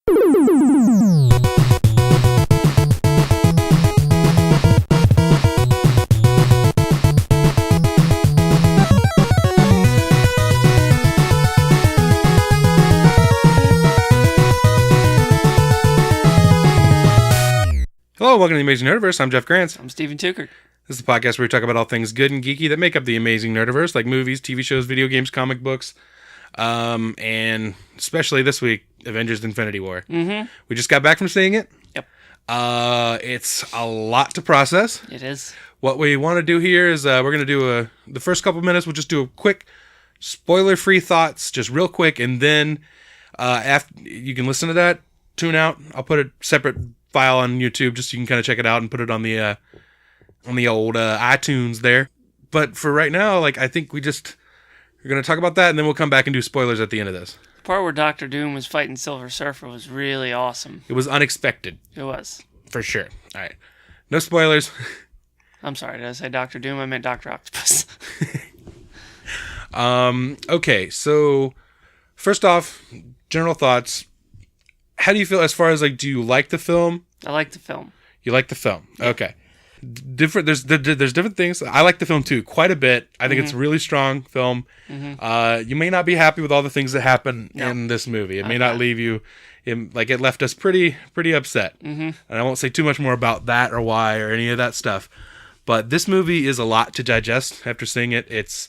Hello, welcome to the Amazing Nerdiverse. I'm Jeff Grants. I'm Stephen Tucker. This is a podcast where we talk about all things good and geeky that make up the Amazing Nerdiverse, like movies, TV shows, video games, comic books, and especially this week, Avengers: Infinity War. Mm-hmm. We just got back from seeing it. Yep. It's a lot to process. It is. What we want to do here is we're going to do the first couple minutes, we'll just do a quick spoiler-free thoughts, just real quick, and then after you can listen to that, tune out. I'll put a separate file on YouTube just so you can kind of check it out and put it on the old iTunes there. But for right now, I think we're going to talk about that, and then we'll come back and do spoilers at the end of this. The part where Dr. Doom was fighting Silver Surfer was really awesome. It was unexpected. It was. For sure. All right. No spoilers. I'm sorry, did I say Dr. Doom? I meant Dr. Octopus. Okay, so first off, general thoughts. How do you feel as far as, do you like the film? I like the film. You like the film. Yeah. Okay. There's different things. I like the film too, quite a bit. I think it's a really strong film. Mm-hmm. You may not be happy with all the things that happen in this movie. It may not leave you, it left us pretty upset. Mm-hmm. And I won't say too much more about that or why or any of that stuff. But this movie is a lot to digest after seeing it. It's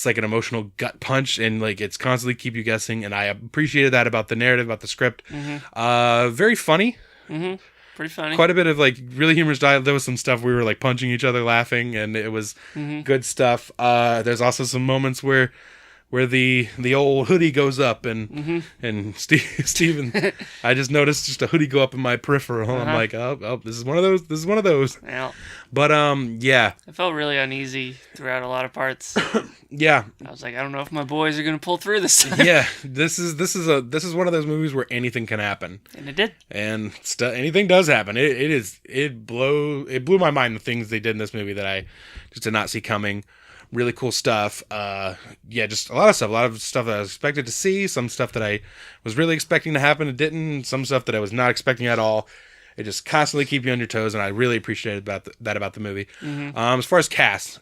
like an emotional gut punch, and it's constantly keep you guessing. And I appreciated that about the narrative, about the script. Mm-hmm. Very funny. Mm-hmm. Pretty funny. Quite a bit of really humorous dialogue. There was some stuff we were punching each other laughing, and it was good stuff. There's also some moments where the old hoodie goes up and Steven I just noticed just a hoodie go up in my peripheral. I'm like, oh, this is one of those. Yeah. But yeah. I felt really uneasy throughout a lot of parts. Yeah. I was like, I don't know if my boys are gonna pull through this. Yeah. This is one of those movies where anything can happen. And it did. And anything does happen. It blew my mind, the things they did in this movie that I just did not see coming. Really cool stuff. Just a lot of stuff that I was expected to see. Some stuff that I was really expecting to happen and didn't. Some stuff that I was not expecting at all. It just constantly keep you on your toes, and I really appreciated that about the movie. Mm-hmm. As far as cast,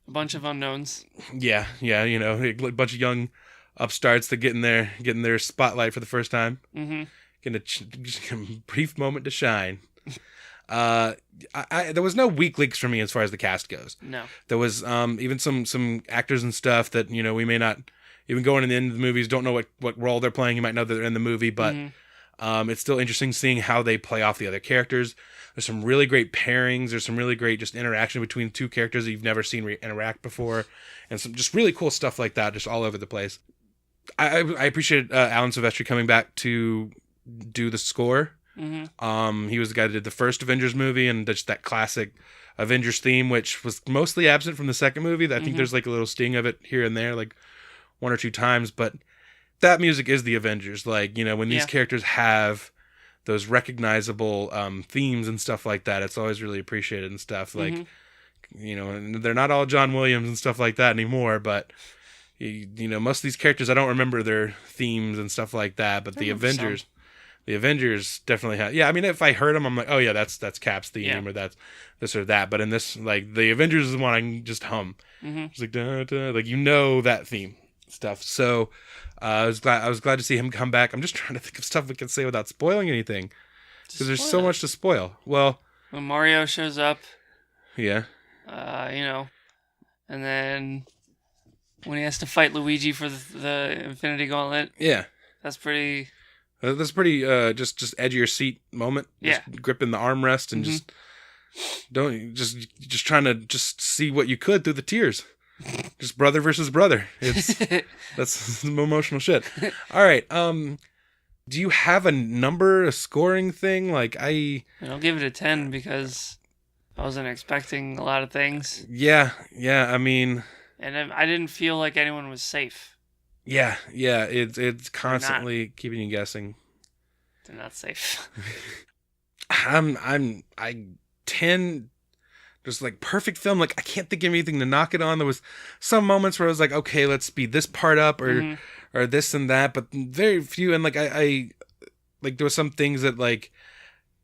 a bunch of unknowns. Yeah, a bunch of young upstarts that getting their spotlight for the first time. Mm-hmm. Getting a brief moment to shine. There was no weak links for me as far as the cast goes. No. There was even some actors and stuff that, we may not, even going in the end of the movies, don't know what role they're playing. You might know that they're in the movie, but it's still interesting seeing how they play off the other characters. There's some really great pairings. There's some really great just interaction between two characters that you've never seen interact before. And some just really cool stuff like that, just all over the place. I appreciate Alan Silvestri coming back to do the score. Mm-hmm. He was the guy that did the first Avengers movie and just that classic Avengers theme, which was mostly absent from the second movie. I think there's a little sting of it here and there, one or two times, but that music is the Avengers. When these characters have those recognizable themes and stuff like that, it's always really appreciated and stuff. And they're not all John Williams and stuff like that anymore, but most of these characters, I don't remember their themes and stuff like that, but the Avengers... Some. The Avengers definitely have... Yeah, I mean, if I heard them, I'm like, oh, yeah, that's Cap's theme, or that's this or that. But in this, the Avengers is the one I can just hum. Mm-hmm. It's da, da, that theme stuff. So I was glad to see him come back. I'm just trying to think of stuff we can say without spoiling anything. Because there's so much to spoil. Well... When Mario shows up... Yeah. And then when he has to fight Luigi for the Infinity Gauntlet... Yeah. That's pretty... That's pretty just edge of your seat moment. Yeah. Just gripping the armrest and just trying to just see what you could through the tears. Just brother versus brother. That's some emotional shit. All right. Do you have a scoring thing? I'll give it a 10 because I wasn't expecting a lot of things. Yeah. I mean, and I didn't feel like anyone was safe. Yeah, it's constantly keeping you guessing. They're not safe. I tend just perfect film. I can't think of anything to knock it on. There was some moments where I was like, okay, let's speed this part up or this and that, but very few. And like there was some things that like,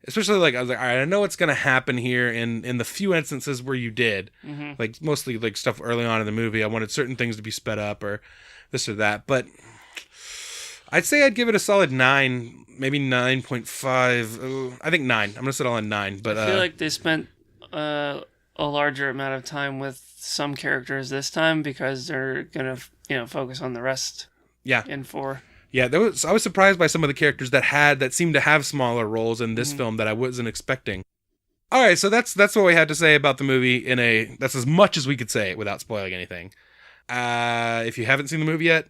especially like I was like, all right, I know what's gonna happen here. In the few instances where you did, like mostly like stuff early on in the movie, I wanted certain things to be sped up or this or that. But I'd say I'd give it a solid 9, maybe 9.5. I think 9. I'm gonna settle on 9. But I feel like they spent a larger amount of time with some characters this time because they're gonna focus on the rest. Yeah. In 4. Yeah, I was surprised by some of the characters that seemed to have smaller roles in this film that I wasn't expecting. All right, so that's what we had to say about the movie. That's as much as we could say without spoiling anything. If you haven't seen the movie yet,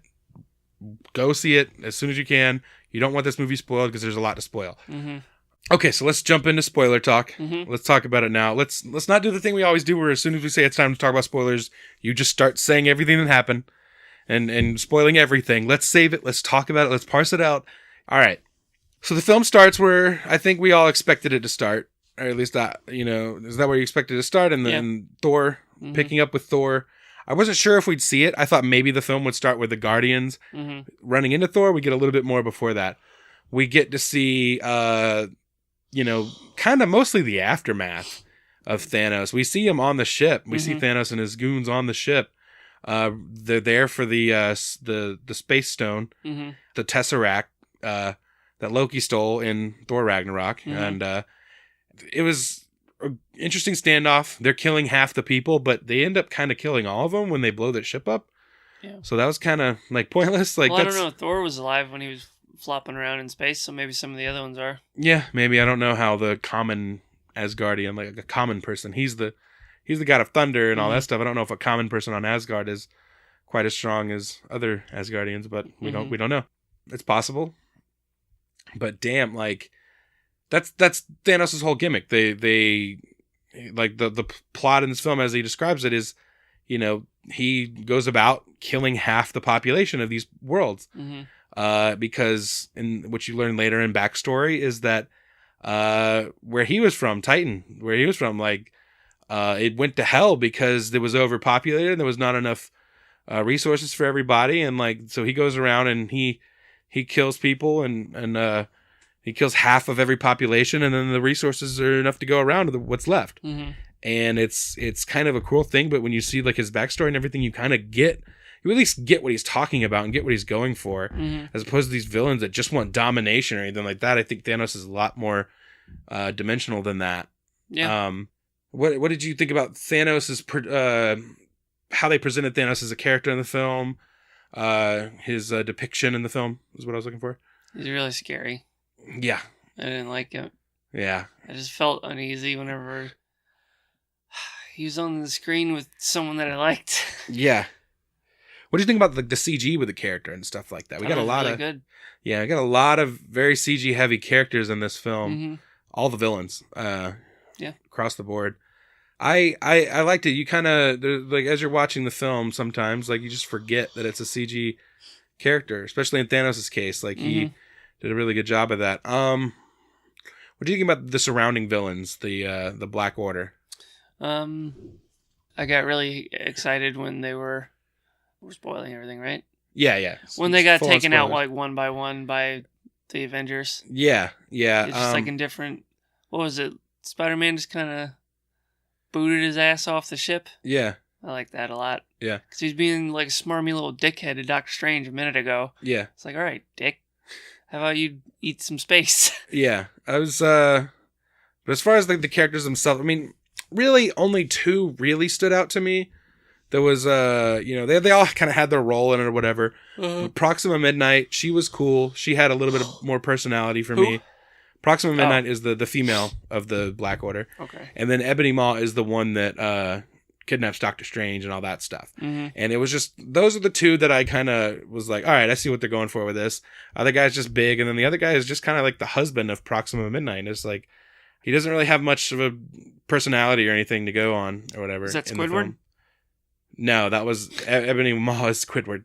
go see it as soon as you can. You don't want this movie spoiled because there's a lot to spoil. Okay, so let's jump into spoiler talk. Let's talk about it now. Let's not do the thing we always do where as soon as we say it's time to talk about spoilers, you just start saying everything that happened and spoiling everything. Let's save it. Let's talk about it. Let's parse it out. All right. So the film starts where I think we all expected it to start, or at least that, is that where you expected it to start? And then Thor, picking up with Thor. I wasn't sure if we'd see it. I thought maybe the film would start with the Guardians running into Thor. We get a little bit more before that. We get to see, kind of mostly the aftermath of Thanos. We see him on the ship. We see Thanos and his goons on the ship. They're there for the Space Stone, the Tesseract that Loki stole in Thor Ragnarok, and it was an interesting standoff. They're killing half the people, but they end up kind of killing all of them when they blow their ship up. Yeah. So that was kind of like pointless. Like, I don't know. Thor was alive when he was flopping around in space, so maybe some of the other ones are. Yeah, maybe. I don't know how the common Asgardian, like a common person, he's the god of thunder and all that stuff. I don't know if a common person on Asgard is quite as strong as other Asgardians, but we don't know. It's possible. But damn, like that's Thanos' whole gimmick. They like the plot in this film as he describes it is, he goes about killing half the population of these worlds. Because in what you learn later in backstory is that where he was from, Titan, like it went to hell because it was overpopulated and there was not enough resources for everybody, and like so he goes around and he kills people and he kills half of every population, and then the resources are enough to go around to what's left. And it's kind of a cruel thing, but when you see like his backstory and everything, you kind of you at least get what he's talking about and get what he's going for, as opposed to these villains that just want domination or anything like that. I think Thanos is a lot more dimensional than that. Yeah. What did you think about Thanos's how they presented Thanos as a character in the film? His depiction in the film is what I was looking for. He's really scary. Yeah. I didn't like it. Yeah. I just felt uneasy whenever he was on the screen with someone that I liked. Yeah. What do you think about the CG with the character and stuff like that? We got a lot really of good. Yeah, we got a lot of very CG heavy characters in this film. All the villains. Across the board. I liked it. You kind of like as you're watching the film sometimes like you just forget that it's a CG character, especially in Thanos' case. Like he did a really good job of that. What do you think about the surrounding villains, the Black Order? I got really excited when we're spoiling everything, right? Yeah. When they got taken out like one by one by the Avengers. Yeah. It's just like in different. What was it? Spider-Man just kind of booted his ass off the ship. Yeah. I like that a lot. Yeah. Because he's being like a smarmy little dickhead to Doctor Strange a minute ago. Yeah. It's like, all right, dick. How about you eat some space? Yeah. I was, but as far as like the characters themselves, I mean, really only 2 really stood out to me. There was, they all kind of had their role in it or whatever. Proxima Midnight, she was cool. She had a little bit more personality for me. Proxima Midnight is the female of the Black Order. Okay. And then Ebony Maw is the one that kidnaps Doctor Strange and all that stuff. And it was just, those are the 2 that I kind of was like, all right, I see what they're going for with this. Other guy's just big, and then the other guy is just kind of like the husband of Proxima Midnight. It's like, he doesn't really have much of a personality or anything to go on or whatever. Is that Squidward? No, that was Ebony Maw is Squidward.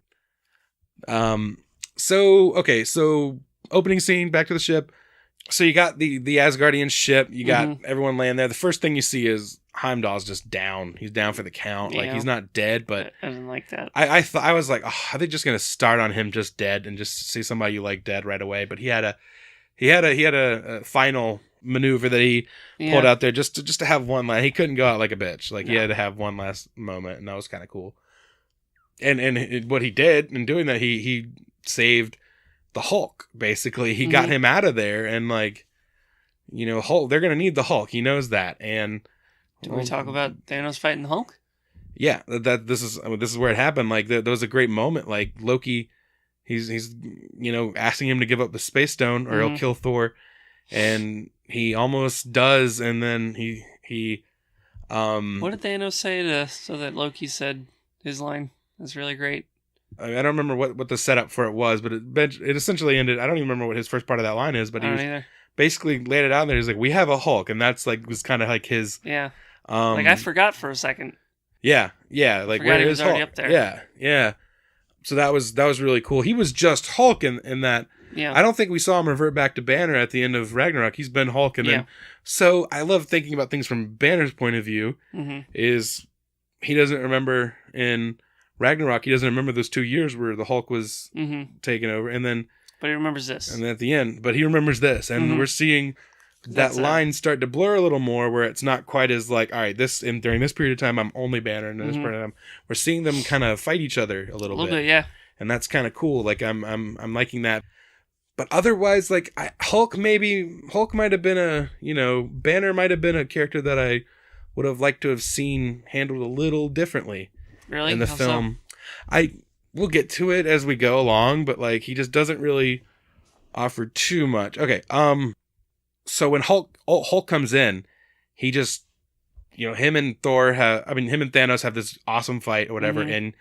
So opening scene, back to the ship. So you got the Asgardian ship. You got everyone laying there. The first thing you see is Heimdall's just down. He's down for the count. Yeah. Like, he's not dead, but I didn't like that. I was like, oh, are they just gonna start on him just dead and just see somebody you like dead right away? But he had he had a final maneuver that he pulled out there just to have one last. He couldn't go out like a bitch. Like he had to have one last moment, and that was kind of cool. And what he did in doing that, he saved the Hulk. Basically, he got him out of there, and like, you know, Hulk. They're gonna need the Hulk. He knows that. And did we talk about Thanos fighting the Hulk? Yeah, this is where it happened. Like there was a great moment. Like Loki, he's you know, asking him to give up the Space Stone or he'll kill Thor, and he almost does. And then he what did Thanos say so that Loki said his line? That's really great. I don't remember what the setup for it was, but it essentially ended. I don't even remember what his first part of that line is, but he was basically laid it out there. He's like, "We have a Hulk," and that's like was kind of like his. Yeah. Like I forgot for a second. Yeah. Like where is Hulk? Up there. Yeah. So that was really cool. He was just Hulk in that. Yeah. I don't think we saw him revert back to Banner at the end of Ragnarok. He's been Hulk, and then so I love thinking about things from Banner's point of view. Is he doesn't remember in Ragnarok? He doesn't remember those 2 years where the Hulk was taken over, and then. But he remembers this. And at the end, but he remembers this, and we're seeing that line start to blur a little more, where it's not quite as like, all right, during this period of time, I'm only Banner, and this period of time, we're seeing them kind of fight each other a little bit, yeah. And that's kind of cool. Like I'm liking that. But otherwise, like Hulk might have been Banner might have been a character that I would have liked to have seen handled a little differently. Really? In the film. So? We'll get to it as we go along, but like he just doesn't really offer too much. Okay, so when Hulk comes in, he just, you know, him and Thanos have this awesome fight or whatever, and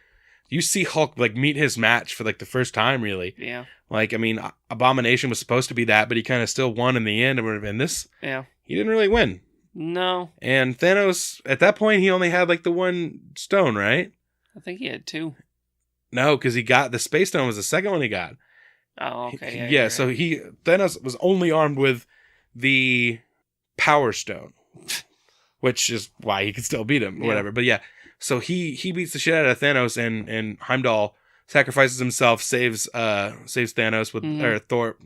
you see Hulk like meet his match for like the first time, really. Yeah. Like, I mean, Abomination was supposed to be that, but he kind of still won in the end, and this, he didn't really win. No. And Thanos, at that point, he only had like the one stone, right? I think he had 2. No, because he got the Space Stone was the second one he got. Oh, okay. Yeah, so Thanos was only armed with the Power Stone, which is why he could still beat him or whatever. But yeah, so he beats the shit out of Thanos, and Heimdall sacrifices himself, saves Thanos with or Thor,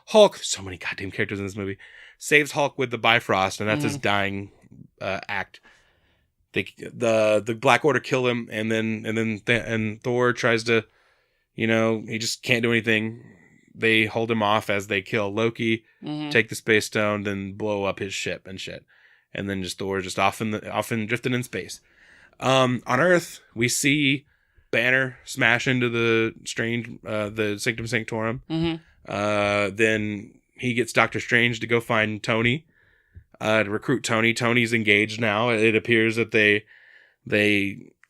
Hulk. So many goddamn characters in this movie. Saves Hulk with the Bifrost, and that's his dying act. The Black Order kill him, and then Thor tries to, you know, he just can't do anything. They hold him off as they kill Loki, take the Space Stone, then blow up his ship and shit, and then just Thor just often drifting in space. On Earth, we see Banner smash into the Sanctum Sanctorum. Then he gets Doctor Strange to go find Tony. To recruit Tony. Tony's engaged now. It appears that they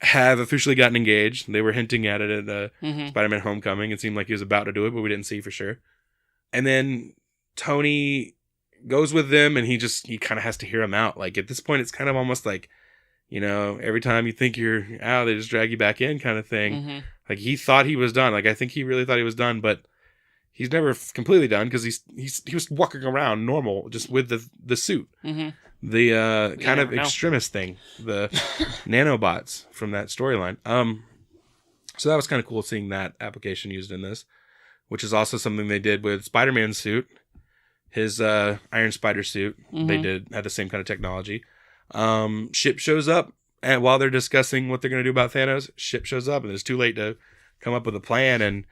have officially gotten engaged. They were hinting at it at Spider-Man Homecoming. It seemed like he was about to do it, but we didn't see for sure. And then Tony goes with them, and he kind of has to hear him out. Like at this point, it's kind of almost like, you know, every time you think you're out, they just drag you back in, kind of thing. Like he thought he was done. Like I think he really thought he was done, but he's never completely done because he was walking around normal just with the suit. The kind of extremist thing, the nanobots from that storyline. So that was kind of cool seeing that application used in this, which is also something they did with Spider-Man's suit, his Iron Spider suit. They had the same kind of technology. Ship shows up, and while they're discussing what they're going to do about Thanos, Ship shows up, and it's too late to come up with a plan, and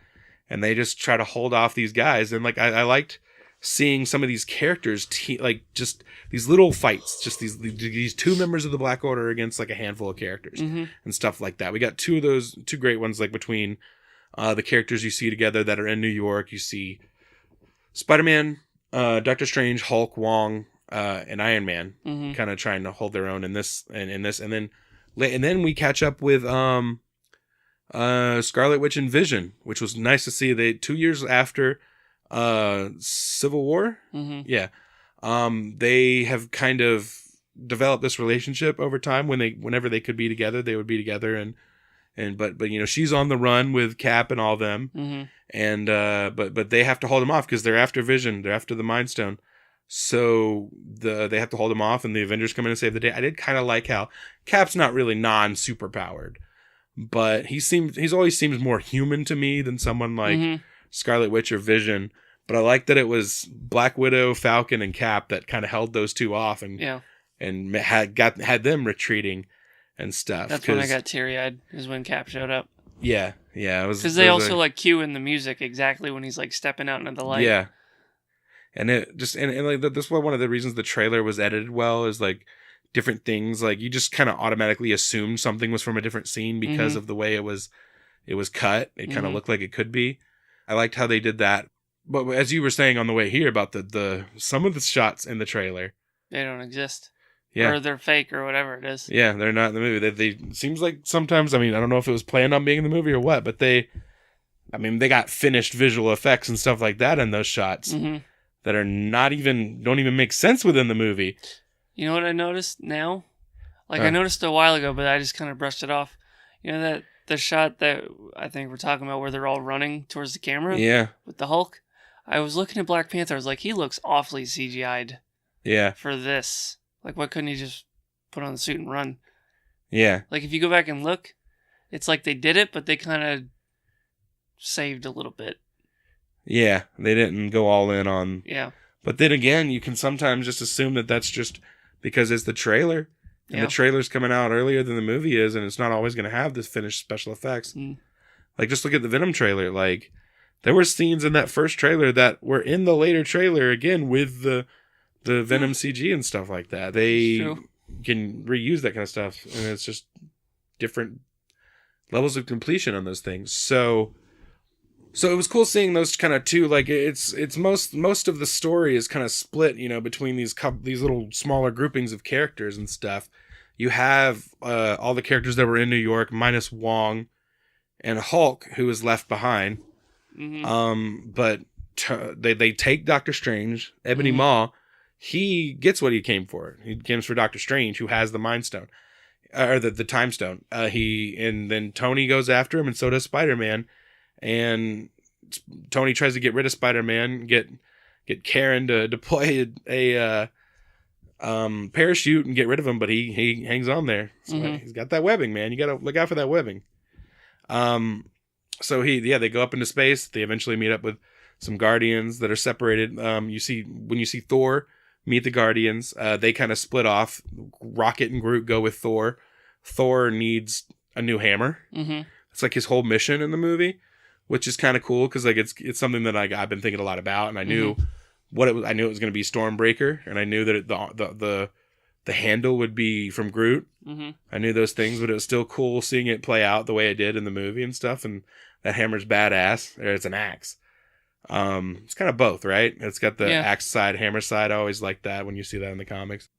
they just try to hold off these guys. And like I liked seeing some of these characters like just these little fights, just these 2 members of the Black Order against like a handful of characters and stuff like that. We got 2 of those 2 great ones, like between the characters you see together that are in New York. You see Spider-Man, Doctor Strange, Hulk, Wong, and Iron Man kind of trying to hold their own in this, and then we catch up with Scarlet Witch and Vision, which was nice to see. They 2 years after Civil War, they have kind of developed this relationship over time. Whenever they could be together, they would be together, but you know, she's on the run with Cap and all them, and but they have to hold him off because they're after Vision, they're after the Mind Stone. So they have to hold him off, and the Avengers come in and save the day. I did kind of like how Cap's not really non-super powered, but he always seems more human to me than someone like Scarlet Witch or Vision. But I like that it was Black Widow, Falcon, and Cap that kind of held those two off and had them retreating and stuff. That's when I got teary-eyed, is when Cap showed up. Yeah, it was because they also like cue in the music exactly when he's like stepping out into the light. Yeah, and it just and like this was one of the reasons the trailer was edited well is like different things like you just kind of automatically assumed something was from a different scene because of the way it was cut. It kind of looked like it could be. I liked how they did that. But as you were saying on the way here about the some of the shots in the trailer, they don't exist. Yeah. Or they're fake or whatever it is. Yeah, they're not in the movie. They seems like sometimes, I mean, I don't know if it was planned on being in the movie or what, but they got finished visual effects and stuff like that in those shots that are don't even make sense within the movie. You know what I noticed now? Like I noticed a while ago, but I just kind of brushed it off. You know that the shot that I think we're talking about where they're all running towards the camera? Yeah. With the Hulk? I was looking at Black Panther. I was like, he looks awfully CGI'd. Yeah. For this. Like, why couldn't he just put on the suit and run? Yeah. Like, if you go back and look, it's like they did it, but they kind of saved a little bit. Yeah. They didn't go all in on... Yeah. But then again, you can sometimes just assume that that's just because it's the trailer. And the trailer's coming out earlier than the movie is, and it's not always going to have this finished special effects. Like, just look at the Venom trailer. Like, there were scenes in that first trailer that were in the later trailer, again, with the Venom CG and stuff like that. They can reuse that kind of stuff, and it's just different levels of completion on those things. So it was cool seeing those kind of two. Like it's most of the story is kind of split, between these little smaller groupings of characters and stuff. You have all the characters that were in New York minus Wong and Hulk, who was left behind. But they take Doctor Strange, Ebony Maw. He gets what he came for. He comes for Doctor Strange, who has the Mind Stone, or the Time Stone. And then Tony goes after him, and so does Spider-Man. And Tony tries to get rid of Spider-Man, get Karen to deploy a parachute and get rid of him, but he hangs on there. So he's got that webbing, man. You got to look out for that webbing. So they go up into space. They eventually meet up with some Guardians that are separated. When you see Thor meet the Guardians, they kind of split off. Rocket and Groot go with Thor. Thor needs a new hammer. It's like his whole mission in the movie, which is kind of cool because like it's something that I've been thinking a lot about, and I knew what it was. I knew it was going to be Stormbreaker, and I knew that the handle would be from Groot. I knew those things, but it was still cool seeing it play out the way it did in the movie and stuff. And that hammer's badass. Or it's an axe. It's kind of both, right? It's got the axe side, hammer side. I always like that when you see that in the comics.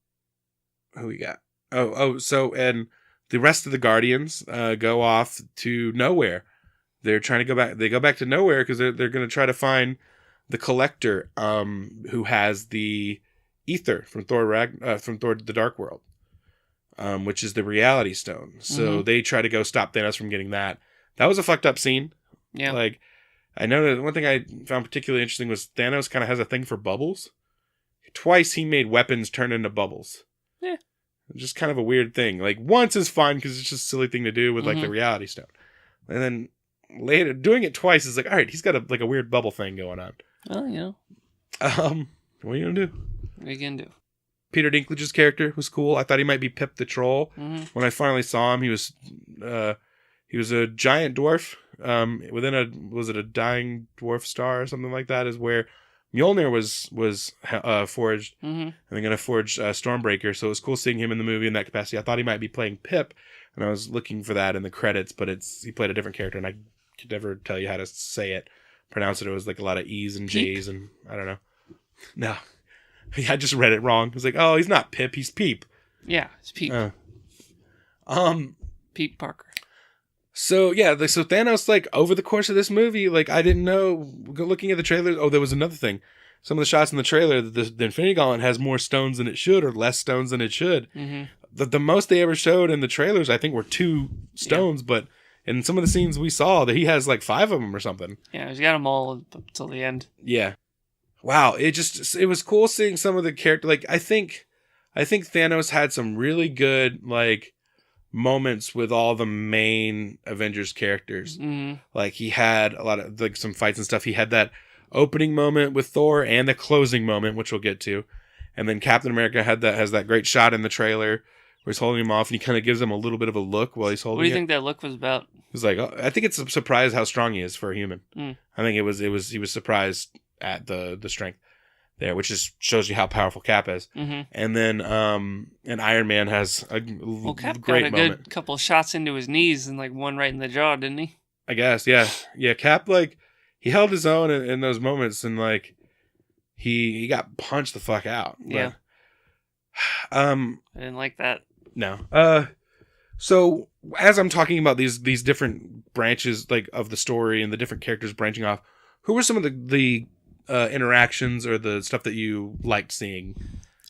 Who we got? And the rest of the Guardians go off to nowhere. They're trying to go back. They go back to nowhere because they're going to try to find the Collector, who has the ether from Thor: The Dark World, which is the Reality Stone. So they try to go stop Thanos from getting that. That was a fucked up scene. Yeah. Like, I know that one thing I found particularly interesting was Thanos kind of has a thing for bubbles. Twice he made weapons turn into bubbles. Yeah. Just kind of a weird thing. Like, once is fine because it's just a silly thing to do with like the Reality Stone. And then later, doing it twice is like, all right, he's got a weird bubble thing going on. Well, what are you going to do? What are you going to do? Peter Dinklage's character was cool. I thought he might be Pip the Troll. When I finally saw him, he was a giant dwarf. Within a dying dwarf star or something like that is where Mjolnir was forged. And they're going to forge Stormbreaker. So it was cool seeing him in the movie in that capacity. I thought he might be playing Pip, and I was looking for that in the credits, but he played a different character, and I could never tell you how to say it. Pronounce it. It was like a lot of E's and J's, and I don't know. No. I just read it wrong. I was like, oh, he's not Pip, he's Peep. Yeah, it's Peep. Pete Parker. So, so Thanos, like, over the course of this movie, like, I didn't know, looking at the trailers, there was another thing. Some of the shots in the trailer, the Infinity Gauntlet has more stones than it should, or less stones than it should. The most they ever showed in the trailers, I think, were 2 stones, but in some of the scenes we saw, that he has, like, 5 of them or something. Yeah, he's got them all until the end. Yeah. Wow, it was cool seeing some of the character, like, I think Thanos had some really good, like, moments with all the main Avengers characters. Like, he had a lot of, like, some fights and stuff. He had that opening moment with Thor and the closing moment, which we'll get to. And then Captain America has that great shot in the trailer where he's holding him off, and he kind of gives him a little bit of a look while he's holding it. What do you think that look was about? He's like, oh, I think it's a surprise how strong he is for a human. I think he was surprised at the strength there, which just shows you how powerful Cap is. And then and Iron Man has a Cap great got a moment. good couple shots into his knees and like one right in the jaw, didn't he? I guess, yeah. Cap, like, he held his own in those moments, and like he got punched the fuck out. Yeah. But, I didn't like that. No. So as I'm talking about these different branches, like, of the story and the different characters branching off, who were some of the interactions or the stuff that you liked seeing,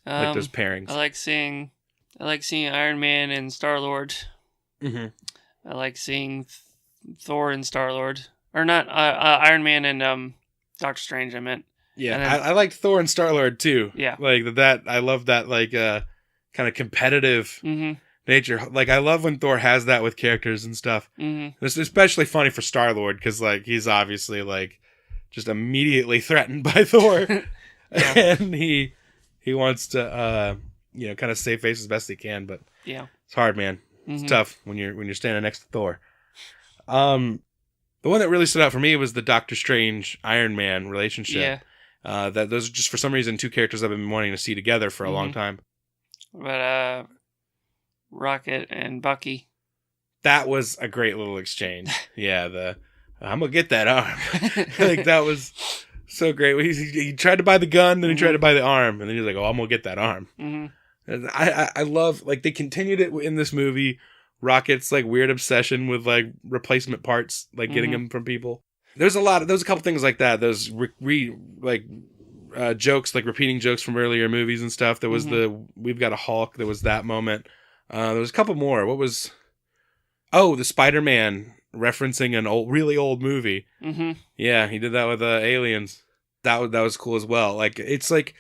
like those pairings? I like seeing Iron Man and Star-Lord. I like seeing Thor and Star-Lord, or not Iron Man and Doctor Strange. I meant. Yeah, then, I liked Thor and Star-Lord too. Yeah, like that. I love that, like, kind of competitive nature. Like, I love when Thor has that with characters and stuff. It's especially funny for Star-Lord because, like, he's obviously, like, just immediately threatened by Thor, and he wants to kind of save face as best he can. But it's hard, man. It's tough when you're standing next to Thor. The one that really stood out for me was the Doctor Strange Iron Man relationship. Yeah. That those are just, for some reason, two characters I've been wanting to see together for a long time. But Rocket and Bucky. That was a great little exchange. Yeah, I'm gonna get that arm. Like, that was so great. He tried to buy the gun, then he tried to buy the arm, and then he's like, "Oh, I'm gonna get that arm." I love, like, they continued it in this movie. Rocket's, like, weird obsession with, like, replacement parts, like getting them from people. There's a couple things like that. Those jokes, like repeating jokes from earlier movies and stuff. There was We've Got a Hulk. There was that moment. There was a couple more. What was? Oh, the Spider-Man referencing an really old movie. Yeah, he did that with Aliens. That was cool as well. Like, it's like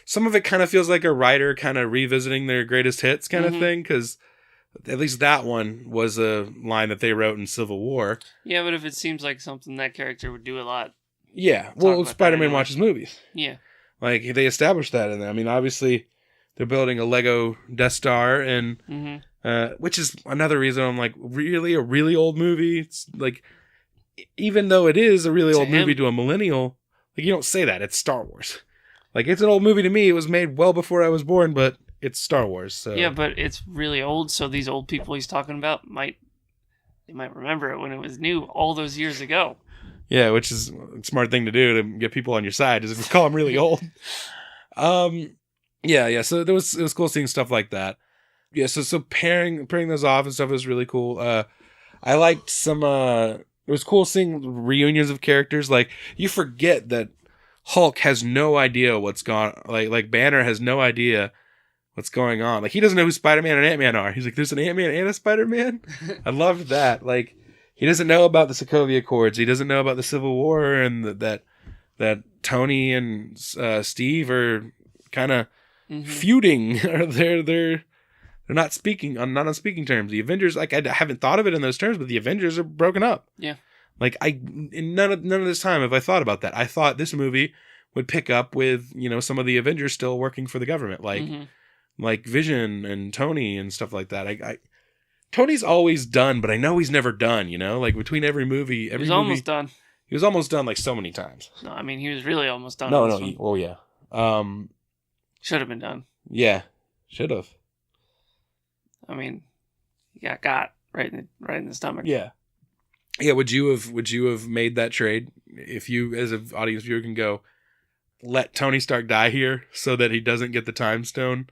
some of it kind of feels like a writer kind of revisiting their greatest hits kind of thing, because at least that one was a line that they wrote in Civil War. Yeah, but if it seems like something that character would do a lot. Yeah, well, Spider-Man watches movies. Yeah. Like, they established that in there. I mean, obviously, they're building a Lego Death Star, and which is another reason I'm like, really? A really old movie? It's like, even though it is a really old movie to a millennial, like, you don't say that. It's Star Wars. Like, it's an old movie to me. It was made well before I was born, but it's Star Wars. So. Yeah, but it's really old, so these old people he's talking about might remember it when it was new all those years ago. Yeah, which is a smart thing to do to get people on your side, is if you call them really old. Yeah. So it was cool seeing stuff like that. Yeah, so pairing those off and stuff was really cool. I liked some. It was cool seeing reunions of characters. Like, you forget that Hulk has no idea what's gone. Like Banner has no idea what's going on. Like, he doesn't know who Spider-Man and Ant-Man are. He's like, there's an Ant-Man and a Spider-Man? I loved that. Like, he doesn't know about the Sokovia Accords. He doesn't know about the Civil War, and that Tony and Steve are kind of feuding. Or they're not not on speaking terms. The Avengers, like, I haven't thought of it in those terms, but the Avengers are broken up. Yeah. Like, in none of this time have I thought about that. I thought this movie would pick up with, some of the Avengers still working for the government, like Vision and Tony and stuff like that. Tony's always done, but I know he's never done, like, between every movie. He was almost done. He was almost done, like, so many times. No, I mean, he was really almost done. Oh, yeah. Should have been done. Yeah, should have. I mean, he got right in the stomach. Yeah. Yeah, would you have made that trade if you, as an audience viewer, can go, let Tony Stark die here so that he doesn't get the Time Stone,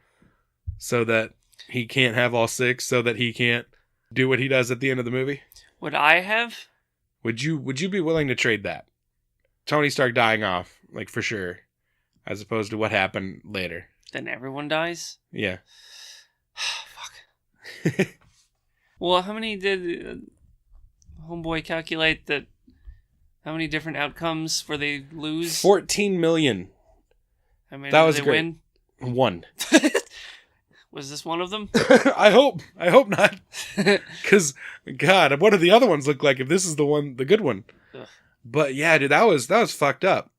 so that he can't have all six, so that he can't do what he does at the end of the movie? Would I have? Would you be willing to trade that? Tony Stark dying off, like, for sure, as opposed to what happened later. Then everyone dies? Yeah. Fuck. Well, how many did Homeboy calculate that? How many different outcomes where they lose? 14 million. How many that did was they great. Win? 1. Was this one of them? I hope not. Because, God, what do the other ones look like if this is the good one? Ugh. But yeah, dude, that was fucked up.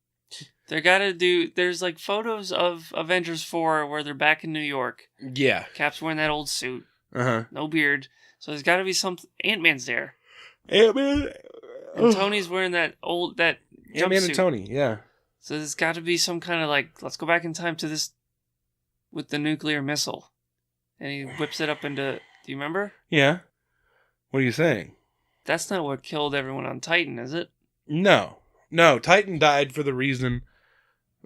There's like photos of Avengers 4 where they're back in New York. Yeah. Cap's wearing that old suit. Uh-huh. No beard. So there's got to be some... Ant-Man's there. Ant-Man? And Tony's wearing that jumpsuit. Ant-Man and Tony, yeah. So there's got to be some kind of like, let's go back in time to this with the nuclear missile. And he whips it up into... Do you remember? Yeah. What are you saying? That's not what killed everyone on Titan, is it? No. Titan died for the reason...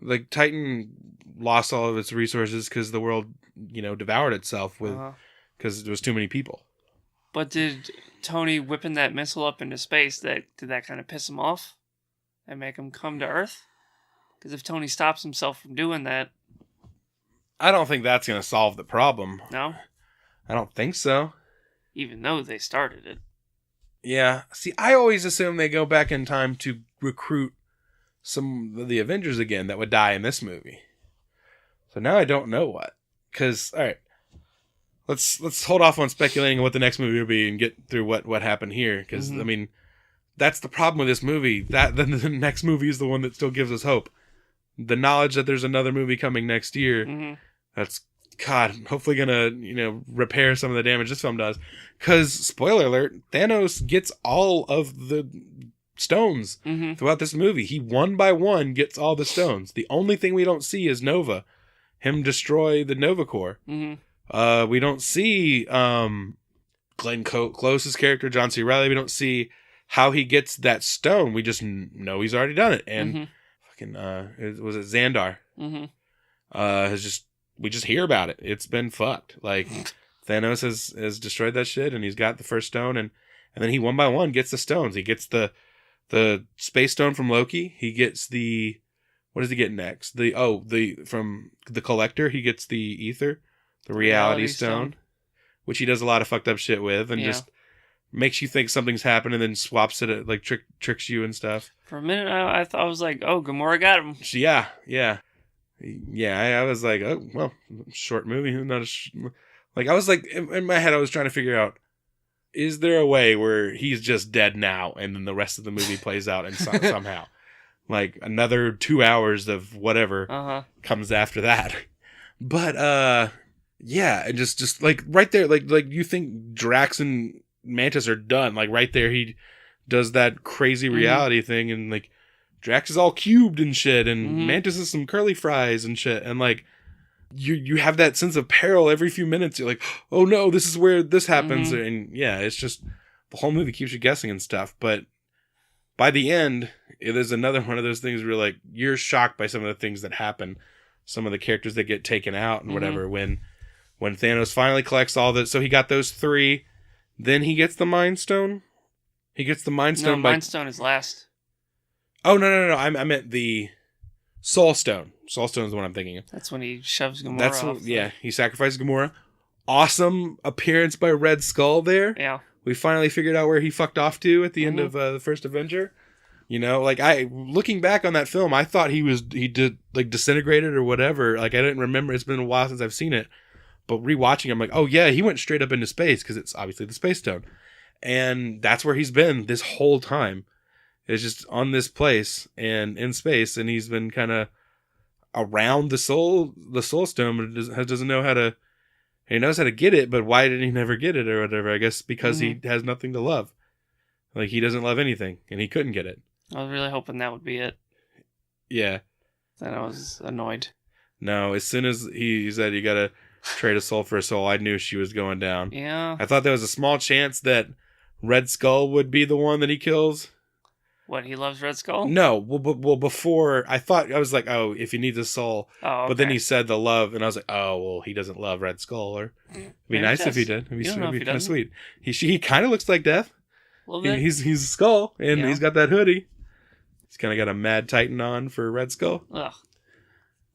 Like, Titan lost all of its resources because the world, devoured itself because there was too many people. But did Tony whipping that missile up into space, did that kind of piss him off and make him come to Earth? Because if Tony stops himself from doing that... I don't think that's going to solve the problem. No? I don't think so. Even though they started it. Yeah. See, I always assume they go back in time to recruit some of the Avengers again that would die in this movie. So now I don't know what. Because, all right, let's hold off on speculating on what the next movie will be and get through what happened here. Because, I mean, that's the problem with this movie. Then the next movie is the one that still gives us hope. The knowledge that there's another movie coming next year, that's, God, hopefully gonna, repair some of the damage this film does. Because, spoiler alert, Thanos gets all of the stones throughout this movie. He one by one gets all the stones. The only thing we don't see is Nova, him destroy the Nova Corps. We don't see Glenn Close's character, John C. Reilly. We don't see how he gets that stone. We just know he's already done it. And fucking was it Xandar? We just hear about it. It's been fucked. Like Thanos has destroyed that shit, and he's got the first stone, and then he one by one gets the stones. He gets the Space Stone from Loki. He gets what does he get next? From the Collector, he gets the Ether, the Reality Stone, which he does a lot of fucked up shit with, and just makes you think something's happened, and then swaps it, like tricks you and stuff. For a minute, I thought I was like, oh, Gamora got him. Yeah. I was like, oh well, short movie. I was like, in my head, I was trying to figure out, is there a way where he's just dead now and then the rest of the movie plays out and somehow like another 2 hours of whatever comes after that? But and just like right there, like you think Drax and Mantis are done, like right there he does that crazy reality thing, and like Drax is all cubed and shit, and Mantis is some curly fries and shit, and like you have that sense of peril every few minutes. You're like, oh no, this is where this happens. And it's just, the whole movie keeps you guessing and stuff. But by the end, it is another one of those things where like, you're shocked by some of the things that happen. Some of the characters that get taken out and whatever, when Thanos finally collects all that. So he got those 3. Then he gets the Mind Stone. He gets the Mind Stone. No, Mind Stone is last. Oh, no. I meant the Soul Stone. Soul Stone is the one I'm thinking of. That's when he shoves Gamora off. He sacrifices Gamora. Awesome appearance by Red Skull there. Yeah. We finally figured out where he fucked off to at the end of the first Avenger. Looking back on that film, I thought he did like disintegrated or whatever. Like, I didn't remember. It's been a while since I've seen it. But rewatching, I'm like, oh yeah, he went straight up into space because it's obviously the Space Stone. And that's where he's been this whole time. It's just on this place and in space, and he's been kind of around the soul stone, but doesn't know how to. He knows how to get it, but why did he never get it or whatever? I guess because he has nothing to love. Like, he doesn't love anything, and he couldn't get it. I was really hoping that would be it. Yeah. Then I was annoyed. No, as soon as he said you gotta trade a soul for a soul, I knew she was going down. Yeah. I thought there was a small chance that Red Skull would be the one that he kills. What, he loves Red Skull? No, well, before, I was like, oh, if he needs a soul. Oh, okay. But then he said the love, and I was like, oh, well, he doesn't love Red Skull. Or it'd be nice if he did. It'd be kind of sweet. He kind of looks like Death. A little bit. He's a Skull, and he's got that hoodie. He's kind of got a Mad Titan on for Red Skull. Ugh.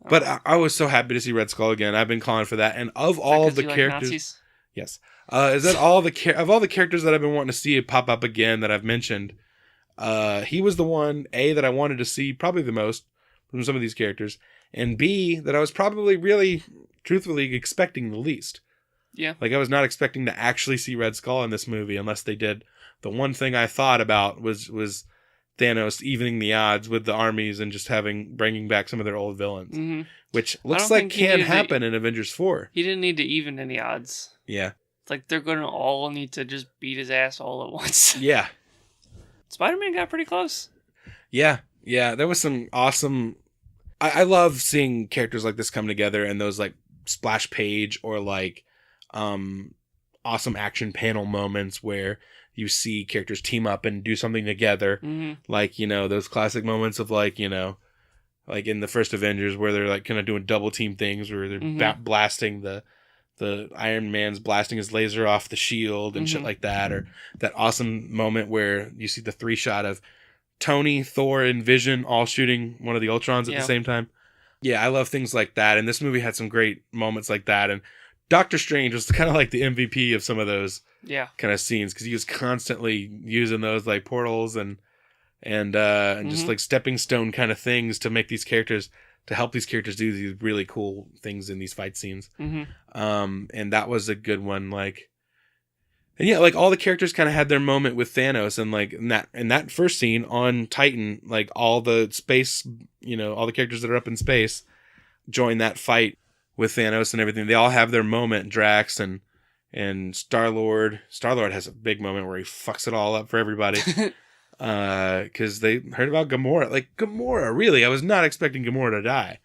But I was so happy to see Red Skull again. I've been calling for that. And of all the characters, Nazis? Yes, is that all the of all the characters that I've been wanting to see pop up again that I've mentioned? He was the one, A, that I wanted to see probably the most from some of these characters, and B, that I was probably really, truthfully, expecting the least. Yeah. Like, I was not expecting to actually see Red Skull in this movie unless they did. The one thing I thought about was Thanos evening the odds with the armies and just bringing back some of their old villains, which looks like can happen in Avengers 4. He didn't need to even any odds. Yeah. It's like they're going to all need to just beat his ass all at once. Yeah. Spider-Man got pretty close. Yeah. Yeah. There was some awesome... I love seeing characters like this come together and those like splash page or like awesome action panel moments where you see characters team up and do something together. Like, you know, those classic moments of like, you know, like in the first Avengers where they're like kind of doing double team things where they're blasting the Iron Man's blasting his laser off the shield and shit like that. Or that awesome moment where you see the 3-shot of Tony, Thor, and Vision all shooting one of the Ultrons at the same time. Yeah, I love things like that. And this movie had some great moments like that. And Doctor Strange was kind of like the MVP of some of those kind of scenes because he was constantly using those like portals and just like stepping stone kind of things to make these characters, to help these characters do these really cool things in these fight scenes. And that was a good one. Like, and yeah, like all the characters kind of had their moment with Thanos, and like in that first scene on Titan, like all the space, you know, all the characters that are up in space join that fight with Thanos and everything. They all have their moment. Drax and Star-Lord. Star-Lord has a big moment where he fucks it all up for everybody. Because they heard about Gamora. Like, Gamora, really? I was not expecting Gamora to die.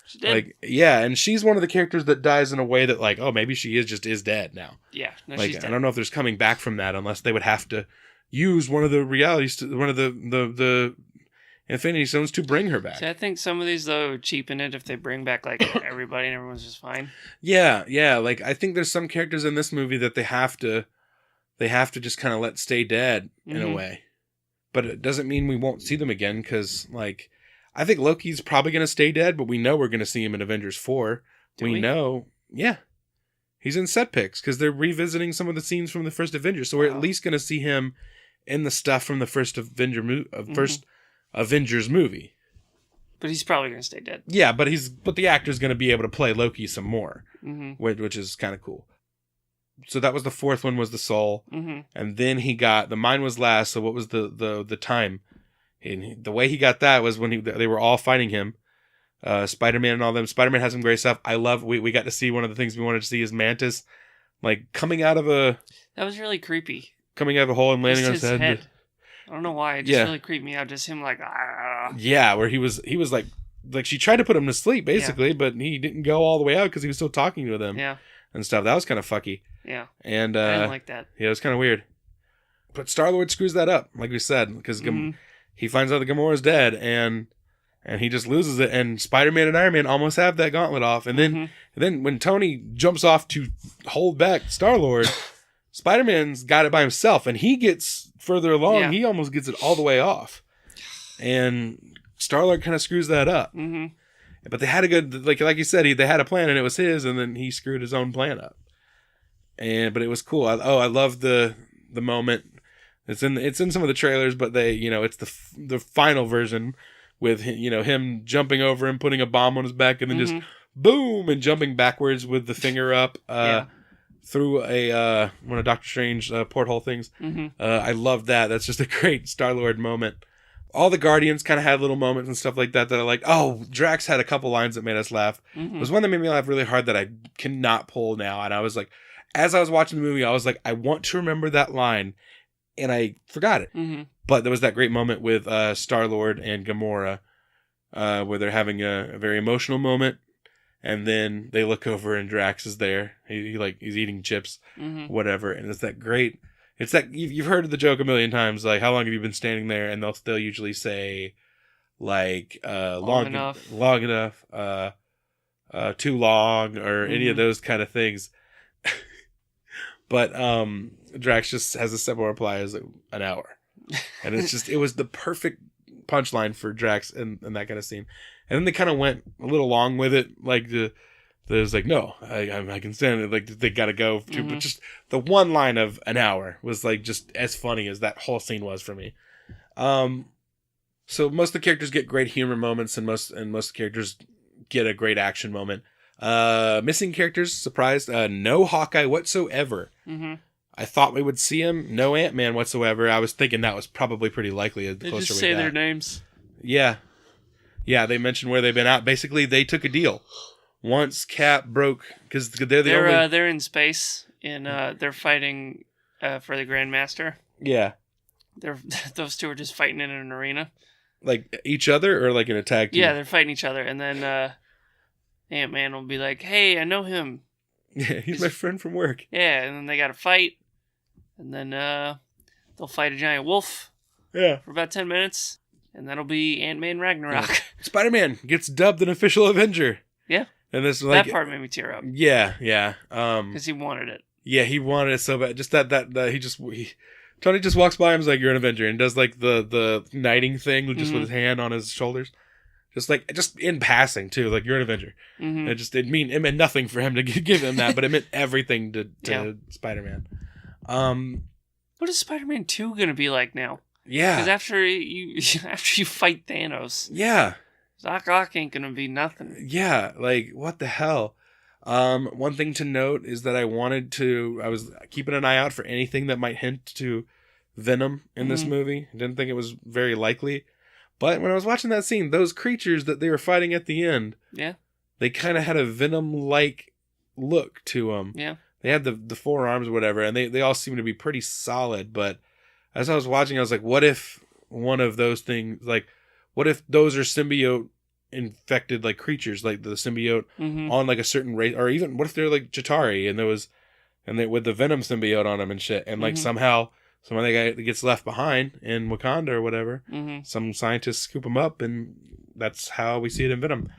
She did. Like, yeah, and she's one of the characters that dies in a way that, like, oh, maybe she is dead now. Yeah, no, like, she's dead. I don't know if there's coming back from that unless they would have to use one of the realities, one of the Infinity Stones to bring her back. See, I think some of these, though, cheapen it if they bring back, like, everybody and everyone's just fine. Yeah. Like, I think there's some characters in this movie that they have to just kind of let stay dead in a way. But it doesn't mean we won't see them again, because, like, I think Loki's probably going to stay dead, but we know we're going to see him in Avengers 4. We know. Yeah. He's in set picks, because they're revisiting some of the scenes from the first Avengers. So we're at least going to see him in the stuff from the first Avengers movie. But he's probably going to stay dead. Yeah, but the actor's going to be able to play Loki some more, which is kind of cool. So that was the fourth one, was the soul. And then he got, the mind was last, so what was the time? And the way he got that was when they were all fighting him. Spider-Man and all them. Spider-Man has some great stuff. I love, we got to see one of the things we wanted to see is Mantis, like, coming out of a... That was really creepy. Coming out of a hole and landing on his head. I don't know why. It just really creeped me out. Just him like... Yeah, where he was like she tried to put him to sleep, basically, but he didn't go all the way out because he was still talking to them. Yeah. And stuff. That was kind of fucky. Yeah. And I didn't like that. Yeah, it was kind of weird. But Star-Lord screws that up, like we said, because he finds out that Gamora's dead, and he just loses it. And Spider-Man and Iron Man almost have that gauntlet off. And then when Tony jumps off to hold back Star-Lord, Spider-Man's got it by himself, and he gets further along. Yeah. He almost gets it all the way off. And Star-Lord kind of screws that up. But they had a good, like you said, they had a plan, and it was his, and then he screwed his own plan up. But it was cool. I love the moment. It's in some of the trailers, but it's the final version with him jumping over and putting a bomb on his back, and then just boom and jumping backwards with the finger up through one of Doctor Strange porthole things. I love that. That's just a great Star-Lord moment. All the Guardians kind of had little moments and stuff like that are like, oh, Drax had a couple lines that made us laugh. There was one that made me laugh really hard that I cannot pull now. And I was like, as I was watching the movie, I was like, I want to remember that line. And I forgot it. But there was that great moment with Star-Lord and Gamora where they're having a very emotional moment. And then they look over and Drax is there. He's eating chips, whatever. And it's that great... It's that you've heard the joke a million times, like, how long have you been standing there? And they'll usually say, like, long enough, too long, or any of those kind of things. But Drax just has a simple reply as an hour, and it was the perfect punchline for Drax in that kind of scene. And then they kind of went a little long with it, like there's like, no, I can stand it. Like, they gotta go. But just the one line of an hour was like just as funny as that whole scene was for me. So most of the characters get great humor moments, and most of the characters get a great action moment. Missing characters, surprised. No Hawkeye whatsoever. I thought we would see him. No Ant-Man whatsoever. I was thinking that was probably pretty likely. The they just say their names. Yeah. Yeah, they mentioned where they've been at. Basically, they took a deal. Once Cap broke, because they're in space, and they're fighting for the Grandmaster. Yeah. Those two are just fighting in an arena. Like each other, or like in a tag team? Yeah, they're fighting each other, and then Ant-Man will be like, "Hey, I know him. Yeah, he's my friend from work." Yeah, and then they got to fight, and then they'll fight a giant wolf. Yeah. For about 10 minutes, and that'll be Ant-Man Ragnarok. Yeah. Spider-Man gets dubbed an official Avenger. Yeah. And this like that part made me tear up. Yeah, yeah. Because he wanted it. Yeah, he wanted it so bad. Just that Tony just walks by and is like, "You're an Avenger," and does like the knighting thing just with his hand on his shoulders. Just in passing too, like, "You're an Avenger." Mm-hmm. It meant nothing for him to give him that, but it meant everything to Spider-Man. What is Spider-Man 2 gonna be like now? Yeah, because after you fight Thanos, yeah, Doc Ock ain't gonna be nothing. Yeah, like, what the hell? One thing to note is that I was keeping an eye out for anything that might hint to Venom in this movie. Didn't think it was very likely. But when I was watching that scene, those creatures that they were fighting at the end, yeah, they kind of had a Venom-like look to them. Yeah. They had the forearms or whatever, and they all seemed to be pretty solid. But as I was watching, I was like, what if one of those things, like, what if those are symbiote infected, like, creatures, like the symbiote on, like, a certain race, or even what if they're like Chitauri and they with the Venom symbiote on them and shit, and like somehow some of the guy gets left behind in Wakanda or whatever. Some scientists scoop him up, and that's how we see it in Venom.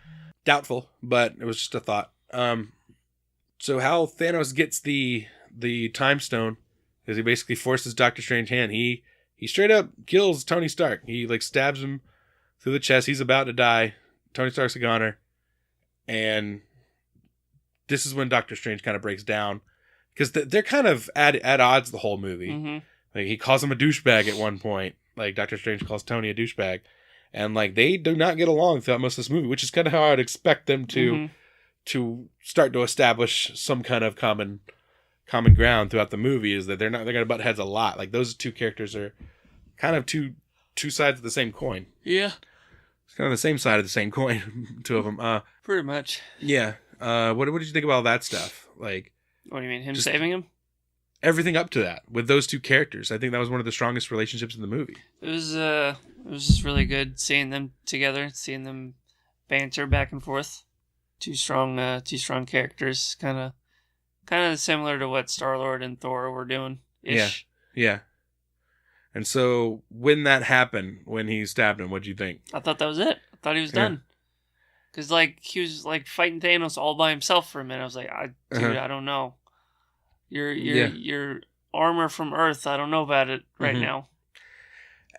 Doubtful, but it was just a thought. So how Thanos gets the Time Stone is he basically forces Doctor Strange's hand. He straight up kills Tony Stark. He like stabs him through the chest. He's about to die. Tony Stark's a goner. And this is when Doctor Strange kind of breaks down. Because they're kind of at odds the whole movie. Like, he calls him a douchebag at one point. Like, Doctor Strange calls Tony a douchebag. And, like, they do not get along throughout most of this movie, which is kind of how I'd expect them to start to establish some kind of common ground throughout the movie, is that they're going to butt heads a lot. Like, those two characters are kind of two sides of the same coin. Yeah. It's kind of the same side of the same coin, two of them. Pretty much. Yeah. What did you think about all that stuff? Like, what do you mean, him saving him? Everything up to that with those two characters. I think that was one of the strongest relationships in the movie. It was just really good seeing them together, seeing them banter back and forth. Two strong characters, kind of similar to what Star-Lord and Thor were doing. Yeah. And so when that happened, when he stabbed him, what'd you think? I thought that was it. I thought he was done. Because, like, he was, like, fighting Thanos all by himself for a minute. I was like, dude, I don't know. Your armor from Earth, I don't know about it right now.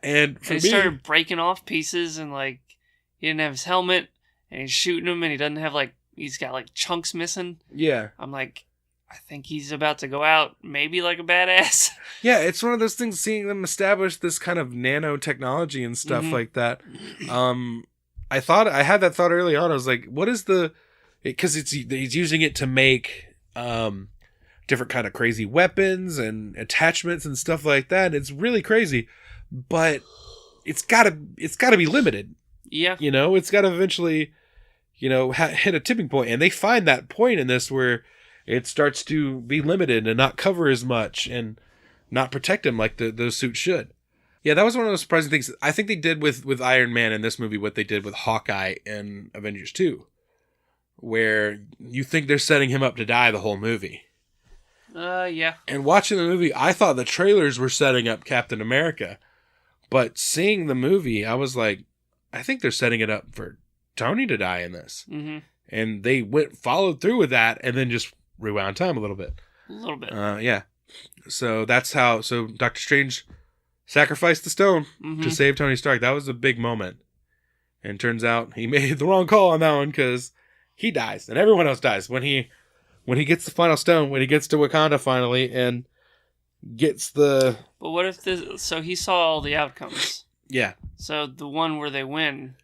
And he started breaking off pieces, and, like, he didn't have his helmet, and he's shooting him, and he doesn't have, like, he's got, like, chunks missing. Yeah. I'm like, I think he's about to go out maybe like a badass. Yeah, it's one of those things, seeing them establish this kind of nanotechnology and stuff like that. I had that thought early on. I was like, what is because he's using it to make different kind of crazy weapons and attachments and stuff like that. It's really crazy, but it's gotta be limited. Yeah. You know, it's gotta eventually, hit a tipping point. And they find that point in this where it starts to be limited and not cover as much and not protect him like those suits should. Yeah, that was one of those surprising things. I think they did with Iron Man in this movie what they did with Hawkeye in Avengers 2, where you think they're setting him up to die the whole movie. Yeah. And watching the movie, I thought the trailers were setting up Captain America. But seeing the movie, I was like, I think they're setting it up for Tony to die in this. Mm-hmm. And they followed through with that and then just rewound time a little bit. Yeah. So that's how. So Doctor Strange sacrificed the stone to save Tony Stark. That was a big moment. And turns out he made the wrong call on that one, because he dies and everyone else dies when he gets the final stone, when he gets to Wakanda finally and gets the. But what if so he saw all the outcomes. Yeah. So the one where they win,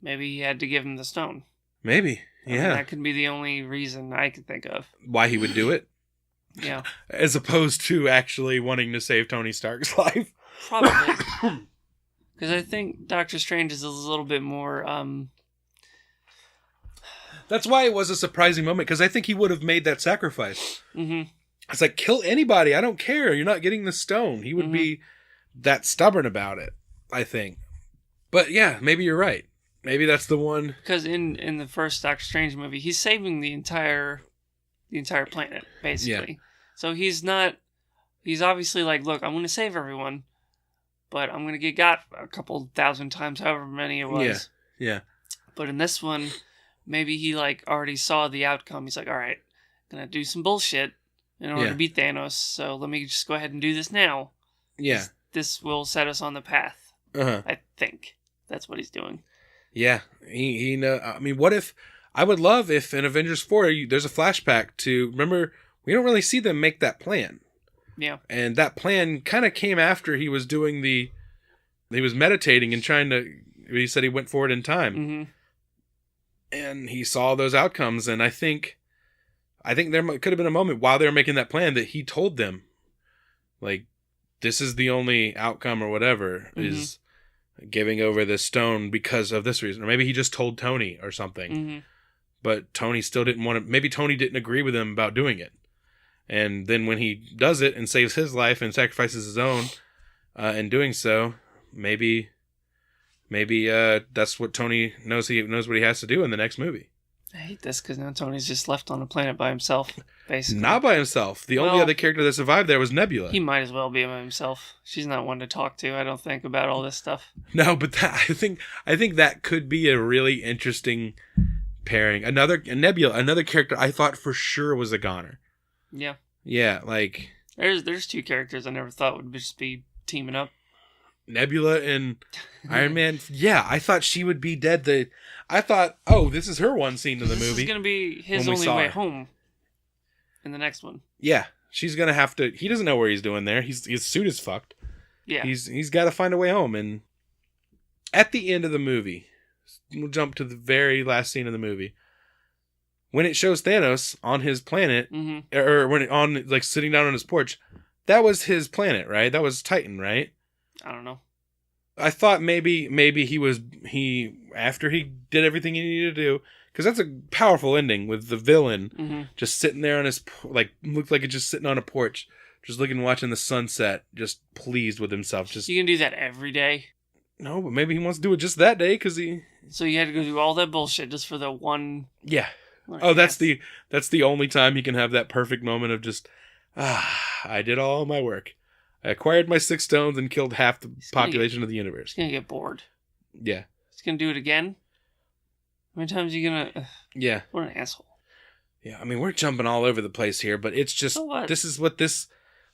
maybe he had to give him the stone. Maybe. Yeah. That could be the only reason I could think of. Why he would do it? Yeah. As opposed to actually wanting to save Tony Stark's life. Probably. Because I think Doctor Strange is a little bit more... That's why it was a surprising moment, because I think he would have made that sacrifice. Mm-hmm. It's like, kill anybody, I don't care, you're not getting the stone. He would be that stubborn about it, I think. But yeah, maybe you're right. Maybe that's the one. Because in the first Doctor Strange movie, he's saving the entire planet, basically. Yeah. So he's obviously like, look, I'm going to save everyone, but I'm going to get got a couple thousand times, however many it was. Yeah. But in this one, maybe he like already saw the outcome. He's like, all right, I'm going to do some bullshit in order to beat Thanos, so let me just go ahead and do this now. Yeah. This will set us on the path. I think that's what he's doing. Yeah. He I mean, what if... I would love if in Avengers 4, there's a flashback to... Remember, we don't really see them make that plan. Yeah. And that plan kind of came after he was doing the... He was meditating and trying to... He said he went forward in time. Mm-hmm. And he saw those outcomes, and I think there could have been a moment while they were making that plan that he told them, like, this is the only outcome or whatever, is giving over this stone because of this reason. Or maybe he just told Tony or something. Mm-hmm. But Tony still didn't want to... Maybe Tony didn't agree with him about doing it. And then when he does it and saves his life and sacrifices his own in doing so, maybe that's what Tony knows. He knows what he has to do in the next movie. I hate this because now Tony's just left on the planet by himself, basically. Not by himself. The only other character that survived there was Nebula. He might as well be by himself. She's not one to talk to, I don't think, about all this stuff. No, but I think that could be a really interesting pairing. Nebula, another character I thought for sure was a goner. Yeah. Yeah, like... There's two characters I never thought would just be teaming up. Nebula and Iron Man. Yeah, I thought she would be dead. I thought, this is her one scene in the movie. This is going to be his only way home in the next one. Yeah, she's going to have to... He doesn't know where he's doing there. His suit is fucked. Yeah. He's got to find a way home. And at the end of the movie, we'll jump to the very last scene of the movie. When it shows Thanos on his planet, or when sitting down on his porch, that was his planet, right? That was Titan, right? I don't know. I thought maybe he after he did everything he needed to do, because that's a powerful ending with the villain just sitting there on his looked like it's just sitting on a porch, just watching the sunset, just pleased with himself. Just you can do that every day. No, but maybe he wants to do it just that day because he. So you had to go through all that bullshit just for the one. Yeah. That's the only time he can have that perfect moment of just I did all my work. I acquired my 6 stones and killed half the population of the universe. He's going to get bored. Yeah. He's going to do it again? How many times are you going to... Yeah. What an asshole. Yeah, I mean, we're jumping all over the place here, but it's just... This is what this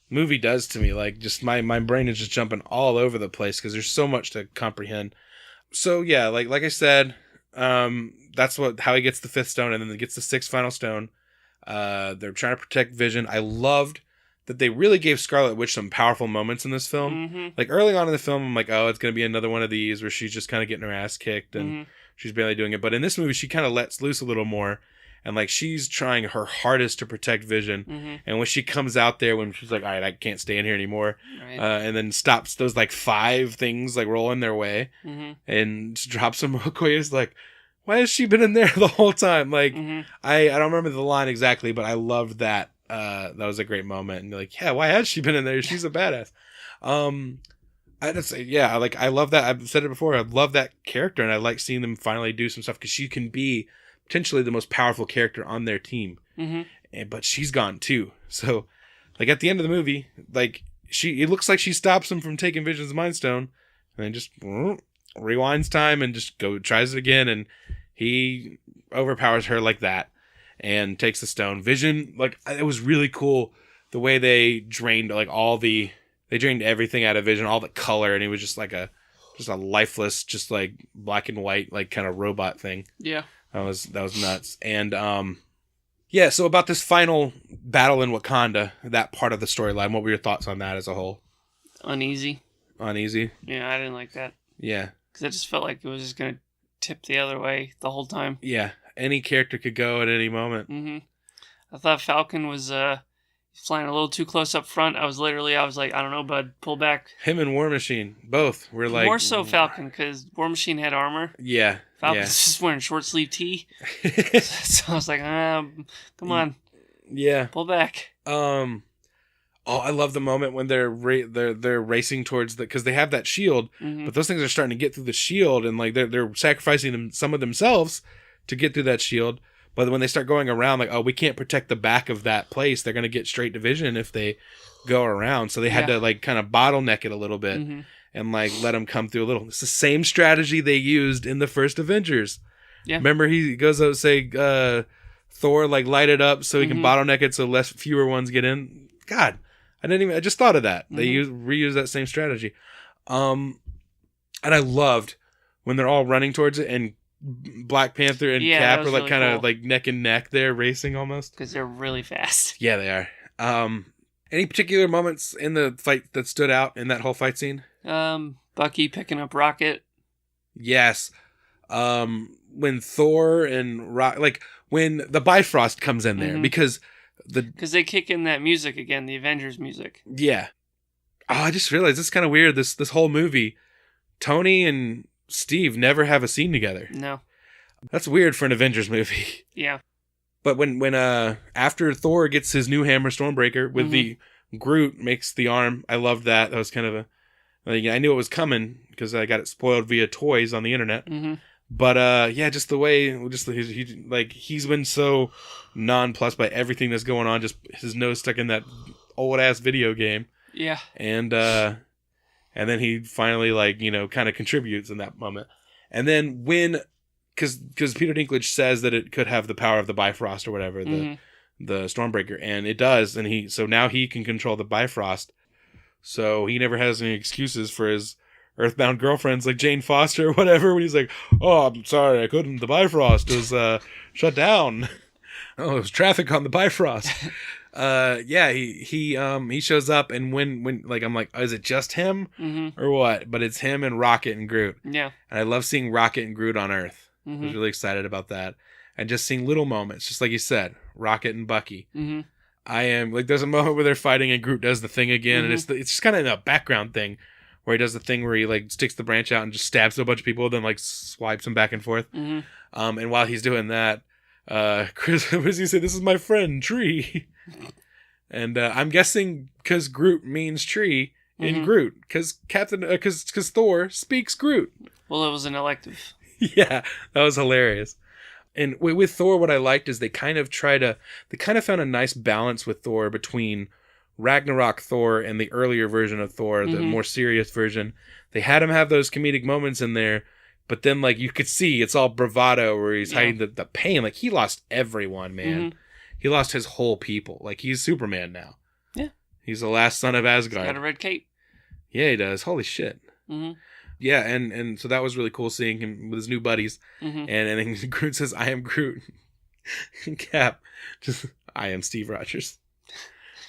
movie does to me. Like, just my brain is just jumping all over the place because there's so much to comprehend. So, yeah, like I said, that's how he gets the 5th stone, and then he gets the 6th final stone. They're trying to protect Vision. I loved... that they really gave Scarlet Witch some powerful moments in this film. Like, early on in the film, I'm like, it's going to be another one of these where she's just kind of getting her ass kicked and she's barely doing it. But in this movie, she kind of lets loose a little more. And, like, she's trying her hardest to protect Vision. And when she comes out there, when she's like, all right, I can't stay in here anymore. Right. And then stops those, 5 things, rolling their way. And drops them real quick. It's like, why has she been in there the whole time? Like, I don't remember the line exactly, but I loved that. That was a great moment. And you're like, yeah, why has she been in there? She's a badass. I just say, yeah, I love that. I've said it before. I love that character, and I like seeing them finally do some stuff because she can be potentially the most powerful character on their team. But she's gone too. So, at the end of the movie, it looks like she stops him from taking Vision's Mind Stone, and then just rewinds time and just tries it again, and he overpowers her like that. And takes the stone. Vision, it was really cool the way they drained they drained everything out of Vision, all the color, and he was just a lifeless, just black and white, kind of robot thing. Yeah. That was nuts. And so about this final battle in Wakanda, that part of the storyline, what were your thoughts on that as a whole? Uneasy. Yeah, I didn't like that. Yeah. Because I just felt like it was just going to tip the other way the whole time. Yeah. Any character could go at any moment. I thought Falcon was, flying a little too close up front. I was like, I don't know, bud, pull back. Him and War Machine, both were like... More so Falcon, because War Machine had armor. Yeah. Falcon's just wearing short sleeve tee. So I was like, come on. Yeah. Pull back. Oh, I love the moment when they're racing towards because they have that shield, but those things are starting to get through the shield, and like they're sacrificing some of themselves to get through that shield. But when they start going around, like, oh, we can't protect the back of that place, they're gonna get straight division if they go around. So they had to like kind of bottleneck it a little bit and like let them come through a little. It's the same strategy they used in the first Avengers. Yeah, remember he goes out and say Thor like light it up so he can bottleneck it so fewer ones get in. God. I just thought of that. They reuse that same strategy. And I loved when they're all running towards it and Black Panther and Cap are like really kind of like neck and neck there racing almost. Because they're really fast. Yeah, they are. Any particular moments in the fight that stood out in that whole fight scene? Bucky picking up Rocket. Yes. When Thor and when the Bifrost comes in there because they kick in that music again, the Avengers music. Yeah. Oh, I just realized it's kind of weird. This whole movie, Tony and Steve never have a scene together. No. That's weird for an Avengers movie. Yeah. But when after Thor gets his new hammer, Stormbreaker, with the Groot makes the arm, I loved that. That was kind of I knew it was coming because I got it spoiled via toys on the internet. But just the way, he's been so nonplussed by everything that's going on, just his nose stuck in that old ass video game. Yeah. And then he finally kind of contributes in that moment. And then because Peter Dinklage says that it could have the power of the Bifrost or whatever, the Stormbreaker, and it does, and so now he can control the Bifrost. So he never has any excuses for his Earthbound girlfriends like Jane Foster or whatever when he's like, oh, I'm sorry, I couldn't. The Bifrost was shut down. Oh, it was traffic on the Bifrost. He shows up, and when I'm like, oh, is it just him or what? But it's him and Rocket and Groot. Yeah. And I love seeing Rocket and Groot on Earth. I was really excited about that. And just seeing little moments, just like you said, Rocket and Bucky. I am there's a moment where they're fighting and Groot does the thing again, and it's just kind of a background thing. Where he does the thing where he sticks the branch out and just stabs a bunch of people, then swipes them back and forth. And while he's doing that, Chris, what does he say? This is my friend, Tree. And I'm guessing because Groot means tree in Groot, because Thor speaks Groot. Well, it was an elective. Yeah, that was hilarious. And with Thor, what I liked is they kind of found a nice balance with Thor between Ragnarok Thor and the earlier version of Thor, the more serious version. They had him have those comedic moments in there, but then you could see it's all bravado where he's hiding the pain. He lost everyone, man. He lost his whole people. He's Superman now. Yeah. He's the last son of Asgard. He's got a red cape. Yeah, he does. Holy shit. Yeah, and so that was really cool seeing him with his new buddies. And then Groot says, I am Groot. Cap, just, I am Steve Rogers.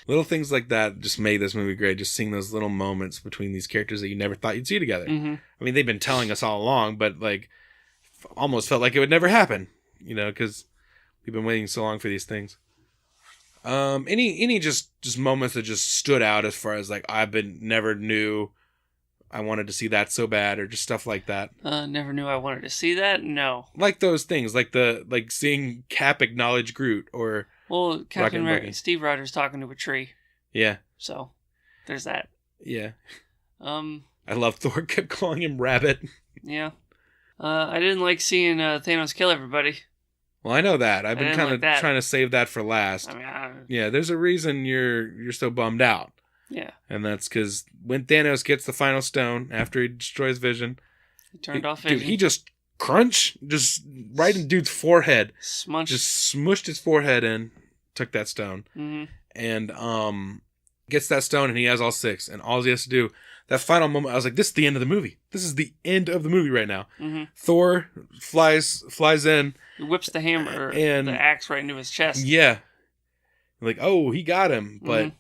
Little things like that just made this movie great. Just seeing those little moments between these characters that you never thought you'd see together. I mean, they've been telling us all along, but almost felt like it would never happen, because we've been waiting so long for these things. Any just moments that just stood out as far as never knew I wanted to see that so bad, or just stuff like that. Never knew I wanted to see that. No. Those things, seeing Cap acknowledge Groot, or Captain Steve Rogers talking to a tree. Yeah. So, there's that. Yeah. I love Thor kept calling him Rabbit. Yeah. I didn't like seeing Thanos kill everybody. Well, I know that. I've been kind of trying to save that for last. Yeah, there's a reason you're so bummed out. Yeah. And that's because when Thanos gets the final stone after he destroys Vision, he turned off Vision. Dude, he just right in dude's forehead. Just smushed his forehead in, took that stone. And gets that stone, and he has all 6. And all he has to do, that final moment, I was like, this is the end of the movie. This is the end of the movie right now. Thor flies in. He whips the hammer, and the axe right into his chest. Yeah. Oh, he got him. But,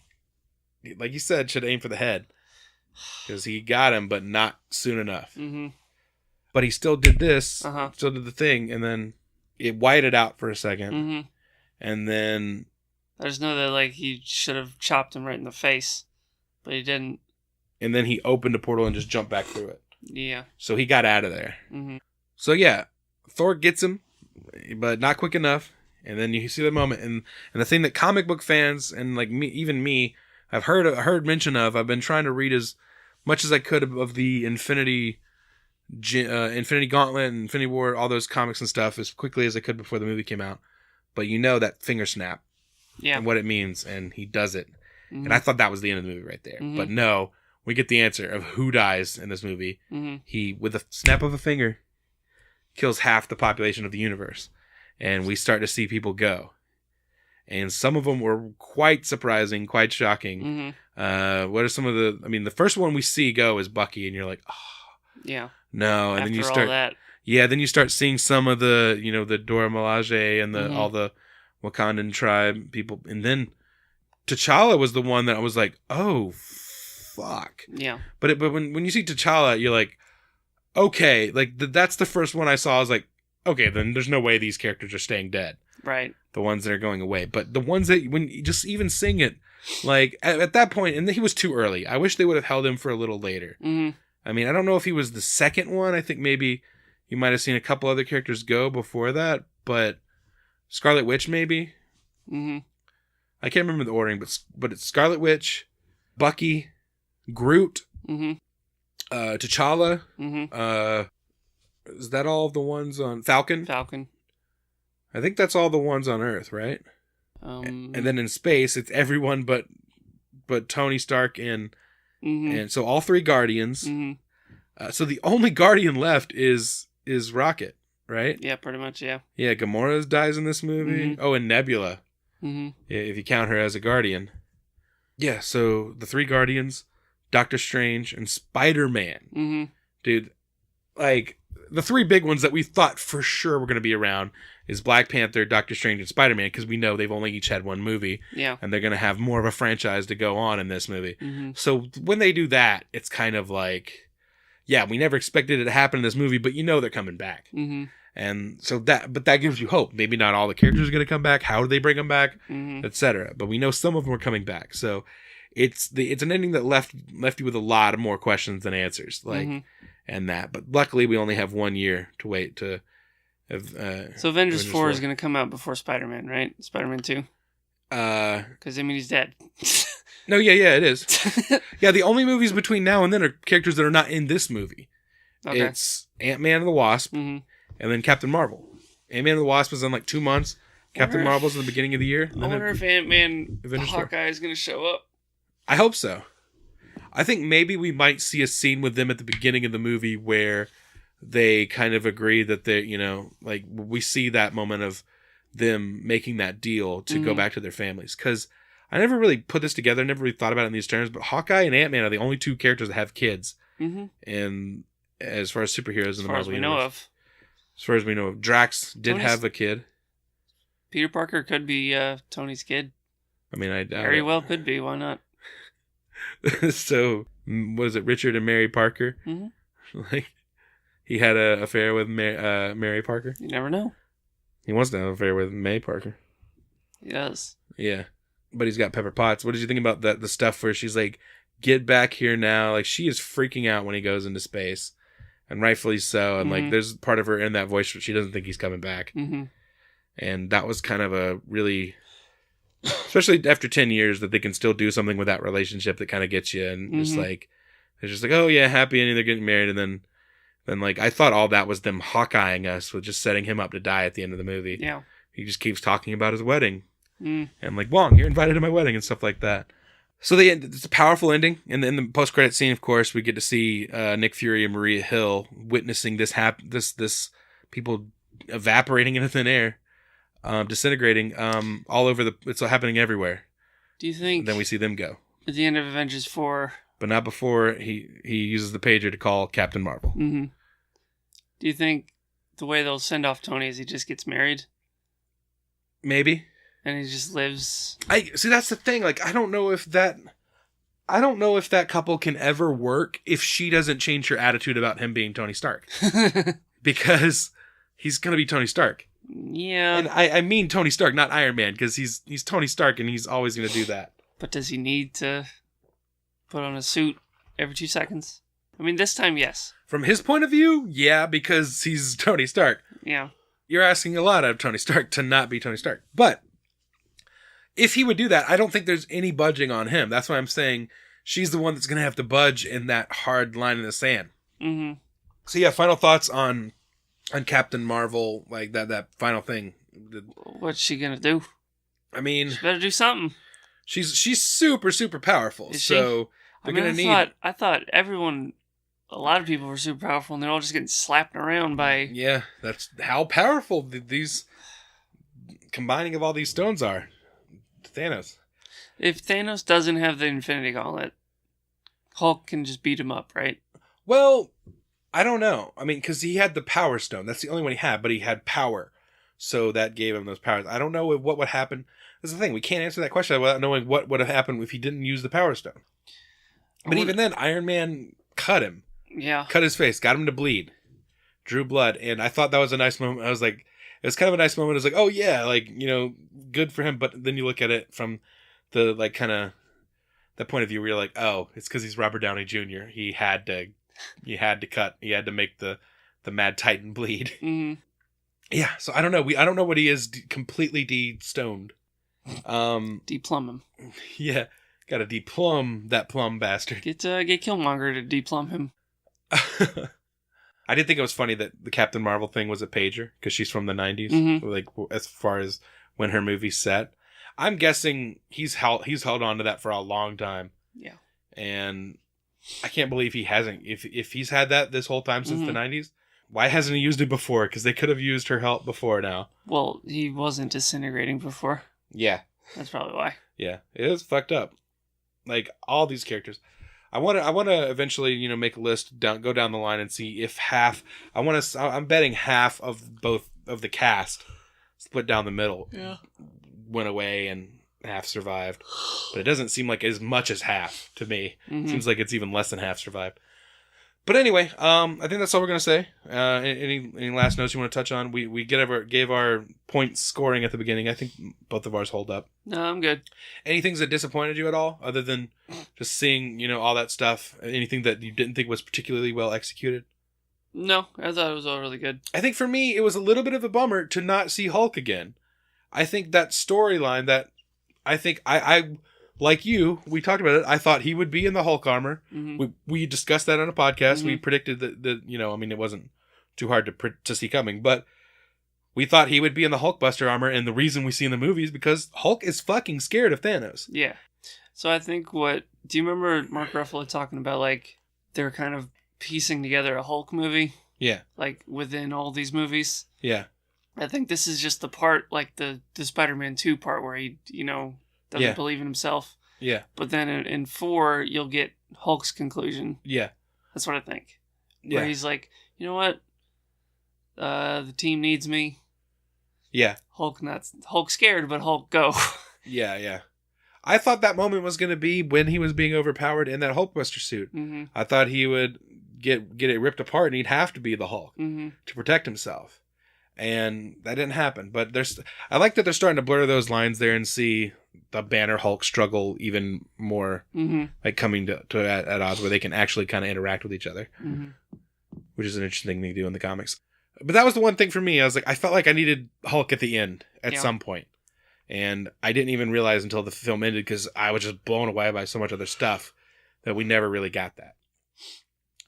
like you said, should aim for the head. Because he got him, but not soon enough. But he still did this, still did the thing, and then it whited out for a second. And then I just know that, like, he should have chopped him right in the face, but he didn't. And then he opened a portal and just jumped back through it. Yeah. So he got out of there. Mm-hmm. So yeah, Thor gets him, but not quick enough. And then you see the moment, and the thing that comic book fans and like me, even me, I've heard mention of. I've been trying to read as much as I could of the Infinity Gauntlet and Infinity War, all those comics and stuff as quickly as I could before the movie came out. But you know that finger snap, and what it means, and he does it. Mm-hmm. And I thought that was the end of the movie right there. Mm-hmm. But no, we get the answer of who dies in this movie. Mm-hmm. He, with a snap of a finger, kills half the population of the universe. And we start to see people go. And some of them were quite surprising, quite shocking. Mm-hmm. What are some of the first one we see go is Bucky, and you're like, oh. Yeah. No. And After then you all start. That. Yeah, then you start seeing some of the, the Dora Milaje and all the Wakandan tribe people. And then T'Challa was the one that I was like, oh, fuck. Yeah. But when you see T'Challa, you're like, okay. Like, that's the first one I saw. I was like, okay, then there's no way these characters are staying dead. Right. The ones that are going away. But the ones that, when you just even seeing it, like, at that point, and he was too early. I wish they would have held him for a little later. Mm-hmm. I mean, I don't know if he was the second one. I think maybe you might have seen a couple other characters go before that. But Scarlet Witch, maybe? Mm-hmm. I can't remember the ordering, but it's Scarlet Witch, Bucky, Groot, T'Challa, is that all the ones on Falcon? Falcon. I think that's all the ones on Earth, right? And then in space, it's everyone but Tony Stark and so all three Guardians. Mm-hmm. So the only Guardian left is Rocket, right? Yeah, pretty much. Yeah. Yeah, Gamora dies in this movie. Mm-hmm. Oh, and Nebula. Mm-hmm. Yeah, if you count her as a Guardian. Yeah. So the three Guardians, Doctor Strange, and Spider-Man. Mm-hmm. Dude, like. The three big ones that we thought for sure were going to be around is Black Panther, Doctor Strange, and Spider-Man, because we know they've only each had one movie. Yeah. And they're going to have more of a franchise to go on in this movie. Mm-hmm. So when they do that, it's kind of like, yeah, we never expected it to happen in this movie, but you know they're coming back. Mm-hmm. And so that gives you hope. Maybe not all the characters are going to come back. How do they bring them back? Mm-hmm. Etc. But we know some of them are coming back. So it's an ending that left you with a lot of more questions than answers. Like, and that, but luckily we only have 1 year to wait to have, so Avengers 4 is going to come out before Spider-Man, right? Spider-Man 2? Because he's dead. No, yeah, it is. Yeah, the only movies between now and then are characters that are not in this movie. Okay. It's Ant-Man and the Wasp, and then Captain Marvel. Ant-Man and the Wasp is in like 2 months. Captain Marvel's at the beginning of the year. I wonder if Ant-Man, Hawkeye is going to show up. I hope so. I think maybe we might see a scene with them at the beginning of the movie where they kind of agree that they, like we see that moment of them making that deal to go back to their families. Because I never really put this together, never really thought about it in these terms, but Hawkeye and Ant-Man are the only two characters that have kids. Mm-hmm. And as far as superheroes in the Marvel universe. As far as we know of. Drax did have a kid. Peter Parker could be Tony's kid. I mean, I doubt very well could be. Why not? So, what is it, Richard and Mary Parker? Mm-hmm. Like, he had an affair with Mary Parker? You never know. He wants to have an affair with May Parker. He does. Yeah. But he's got Pepper Potts. What did you think about the stuff where she's like, get back here now? Like, she is freaking out when he goes into space. And rightfully so. And, like, there's part of her in that voice where she doesn't think he's coming back. Mm-hmm. And that was kind of a really... Especially after 10 years, that they can still do something with that relationship that kind of gets you. And just like, it's just like, oh yeah, happy ending, they're getting married. And then like, I thought all that was them Hawkeyeing us with just setting him up to die at the end of the movie. Yeah. He just keeps talking about his wedding. And like, Wong, you're invited to my wedding and stuff like that. So it's a powerful ending. And in the post-credit scene, of course, we get to see Nick Fury and Maria Hill witnessing this people evaporating into thin air. Disintegrating all over it's happening everywhere. Do you think... And then we see them go. At the end of Avengers 4... But not before he uses the pager to call Captain Marvel. Mm-hmm. Do you think the way they'll send off Tony is he just gets married? Maybe. And he just lives... See, that's the thing. Like, I don't know if that couple can ever work if she doesn't change her attitude about him being Tony Stark. Because he's going to be Tony Stark. Yeah. And I mean Tony Stark, not Iron Man, because he's Tony Stark and he's always going to do that. But does he need to put on a suit every 2 seconds? I mean, this time, yes. From his point of view, yeah, because he's Tony Stark. Yeah. You're asking a lot of Tony Stark to not be Tony Stark. But if he would do that, I don't think there's any budging on him. That's why I'm saying she's the one that's going to have to budge in that hard line in the sand. Mm-hmm. So yeah, final thoughts on Captain Marvel, like that final thing. What's she going to do? I mean... She better do something. She's super, super powerful. Is so they're going to need... I thought everyone... A lot of people were super powerful, and they're all just getting slapped around by... Yeah, that's how powerful these combining of all these stones are. Thanos. If Thanos doesn't have the Infinity Gauntlet, Hulk can just beat him up, right? Well, I don't know. I mean, because he had the Power Stone. That's the only one he had, but he had power. So that gave him those powers. I don't know what would happen. That's the thing. We can't answer that question without knowing what would have happened if he didn't use the Power Stone. But even then, Iron Man cut him. Yeah. Cut his face. Got him to bleed. Drew blood. And I thought that was a nice moment. I was like, it was kind of a nice moment. It was like, oh yeah, like, good for him. But then you look at it from the, like, kind of the point of view where you're like, oh, it's because he's Robert Downey Jr. He had to cut. He had to make the Mad Titan bleed. Mm-hmm. Yeah. So I don't know. I don't know what he is completely de-stoned. Deplumb him. Yeah. Got to deplumb that plum bastard. Get Killmonger to deplumb him. I did think it was funny that the Captain Marvel thing was a pager because she's from the 90s. Mm-hmm. Like as far as when her movie's set, I'm guessing he's held on to that for a long time. Yeah, and I can't believe he hasn't. If he's had that this whole time since the 90s, why hasn't he used it before? Because they could have used her help before now. Well, he wasn't disintegrating before. Yeah, that's probably why. Yeah, it is fucked up. Like all these characters. I want to eventually, make a list go down the line and see if I'm betting half of both of the cast split down the middle. Yeah. Went away and half survived. But it doesn't seem like as much as half to me. Mm-hmm. Seems like it's even less than half survived. But anyway, I think that's all we're going to say. Any last notes you want to touch on? We gave our point scoring at the beginning. I think both of ours hold up. No, I'm good. Any things that disappointed you at all, other than just seeing, all that stuff? Anything that you didn't think was particularly well executed? No, I thought it was all really good. I think for me, it was a little bit of a bummer to not see Hulk again. I think that storyline that I like you, we talked about it. I thought he would be in the Hulk armor. Mm-hmm. We discussed that on a podcast. Mm-hmm. We predicted that it wasn't too hard to see coming, but we thought he would be in the Hulkbuster armor, and the reason we see in the movie is because Hulk is fucking scared of Thanos. Yeah. So I think do you remember Mark Ruffalo talking about, like, they're kind of piecing together a Hulk movie? Yeah. Like, within all these movies? Yeah. I think this is just the part, like, the Spider-Man 2 part where he, doesn't believe in himself. Yeah. But then in 4, you'll get Hulk's conclusion. Yeah. That's what I think. Yeah. Where he's like, you know what? The team needs me. Yeah. Hulk scared, but Hulk go. Yeah. I thought that moment was going to be when he was being overpowered in that Hulkbuster suit. Mm-hmm. I thought he would get it ripped apart and he'd have to be the Hulk to protect himself. And that didn't happen. But I like that they're starting to blur those lines there and see the Banner Hulk struggle even more, like coming to at odds where they can actually kind of interact with each other, which is an interesting thing they do in the comics. But that was the one thing for me. I was like, I felt like I needed Hulk at the end at some point. And I didn't even realize until the film ended because I was just blown away by so much other stuff that we never really got that.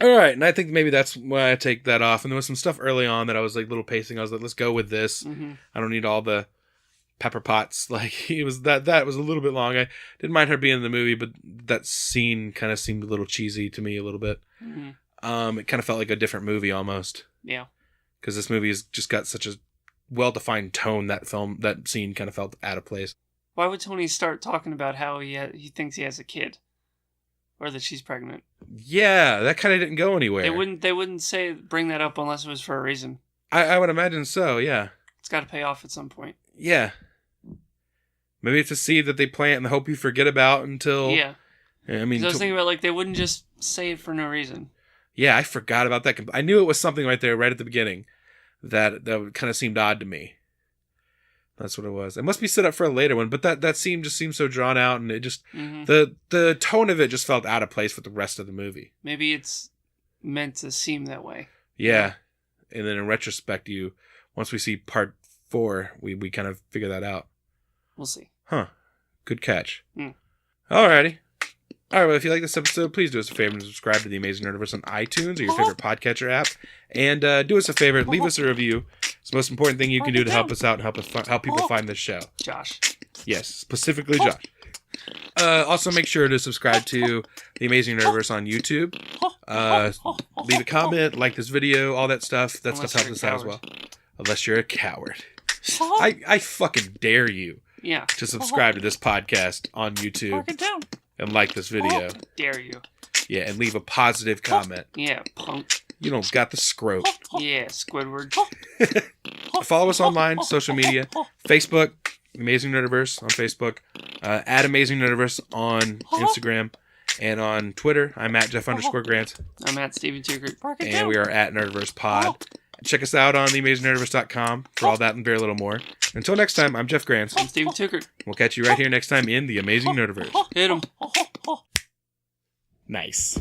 All right, and I think maybe that's why I take that off. And there was some stuff early on that I was like little pacing. I was like, let's go with this. Mm-hmm. I don't need all the pepper pots. Like it was that was a little bit long. I didn't mind her being in the movie, but that scene kind of seemed a little cheesy to me a little bit. Mm-hmm. It kind of felt like a different movie almost. Yeah. Because this movie has just got such a well-defined tone. That scene kind of felt out of place. Why would Tony start talking about how he thinks he has a kid? Or that she's pregnant. Yeah, that kind of didn't go anywhere. They wouldn't bring that up unless it was for a reason. I would imagine so, yeah. It's got to pay off at some point. Yeah. Maybe it's a seed that they plant and hope you forget about until... Yeah. I mean... I was thinking about, like, they wouldn't just say it for no reason. Yeah, I forgot about that. I knew it was something right there, right at the beginning, that kind of seemed odd to me. That's what it was. It must be set up for a later one, but that scene just seemed so drawn out, and it just the tone of it just felt out of place with the rest of the movie. Maybe it's meant to seem that way. Yeah, and then in retrospect, once we see part 4, we kind of figure that out. We'll see. Huh. Good catch. Alrighty. All right, well, if you like this episode, please do us a favor and subscribe to The Amazing Nerdiverse on iTunes or your favorite podcatcher app. And do us a favor, leave us a review. It's the most important thing you can do to help us out and help people find this show. Josh. Yes, specifically Josh. Also, make sure to subscribe to The Amazing Nerdiverse on YouTube. Leave a comment, like this video, all that stuff. That stuff helps us out as well. Unless you're a coward. I fucking dare you to subscribe to this podcast on YouTube. And like this video. Dare you. Yeah, and leave a positive comment. Yeah, punk. You don't got the scrote. Yeah, Squidward. Follow us online, social media. Facebook, Amazing Nerdiverse on Facebook. At Amazing Nerdiverse on Instagram. And on Twitter, I'm at Jeff_Grant. I'm at Steven Tukert. And we are at Nerdiverse Pod. Check us out on theamazingnerdiverse.com for all that and very little more. Until next time, I'm Jeff Grant. I'm Steven Tukert. We'll catch you right here next time in The Amazing Nerdiverse. Hit him. Nice.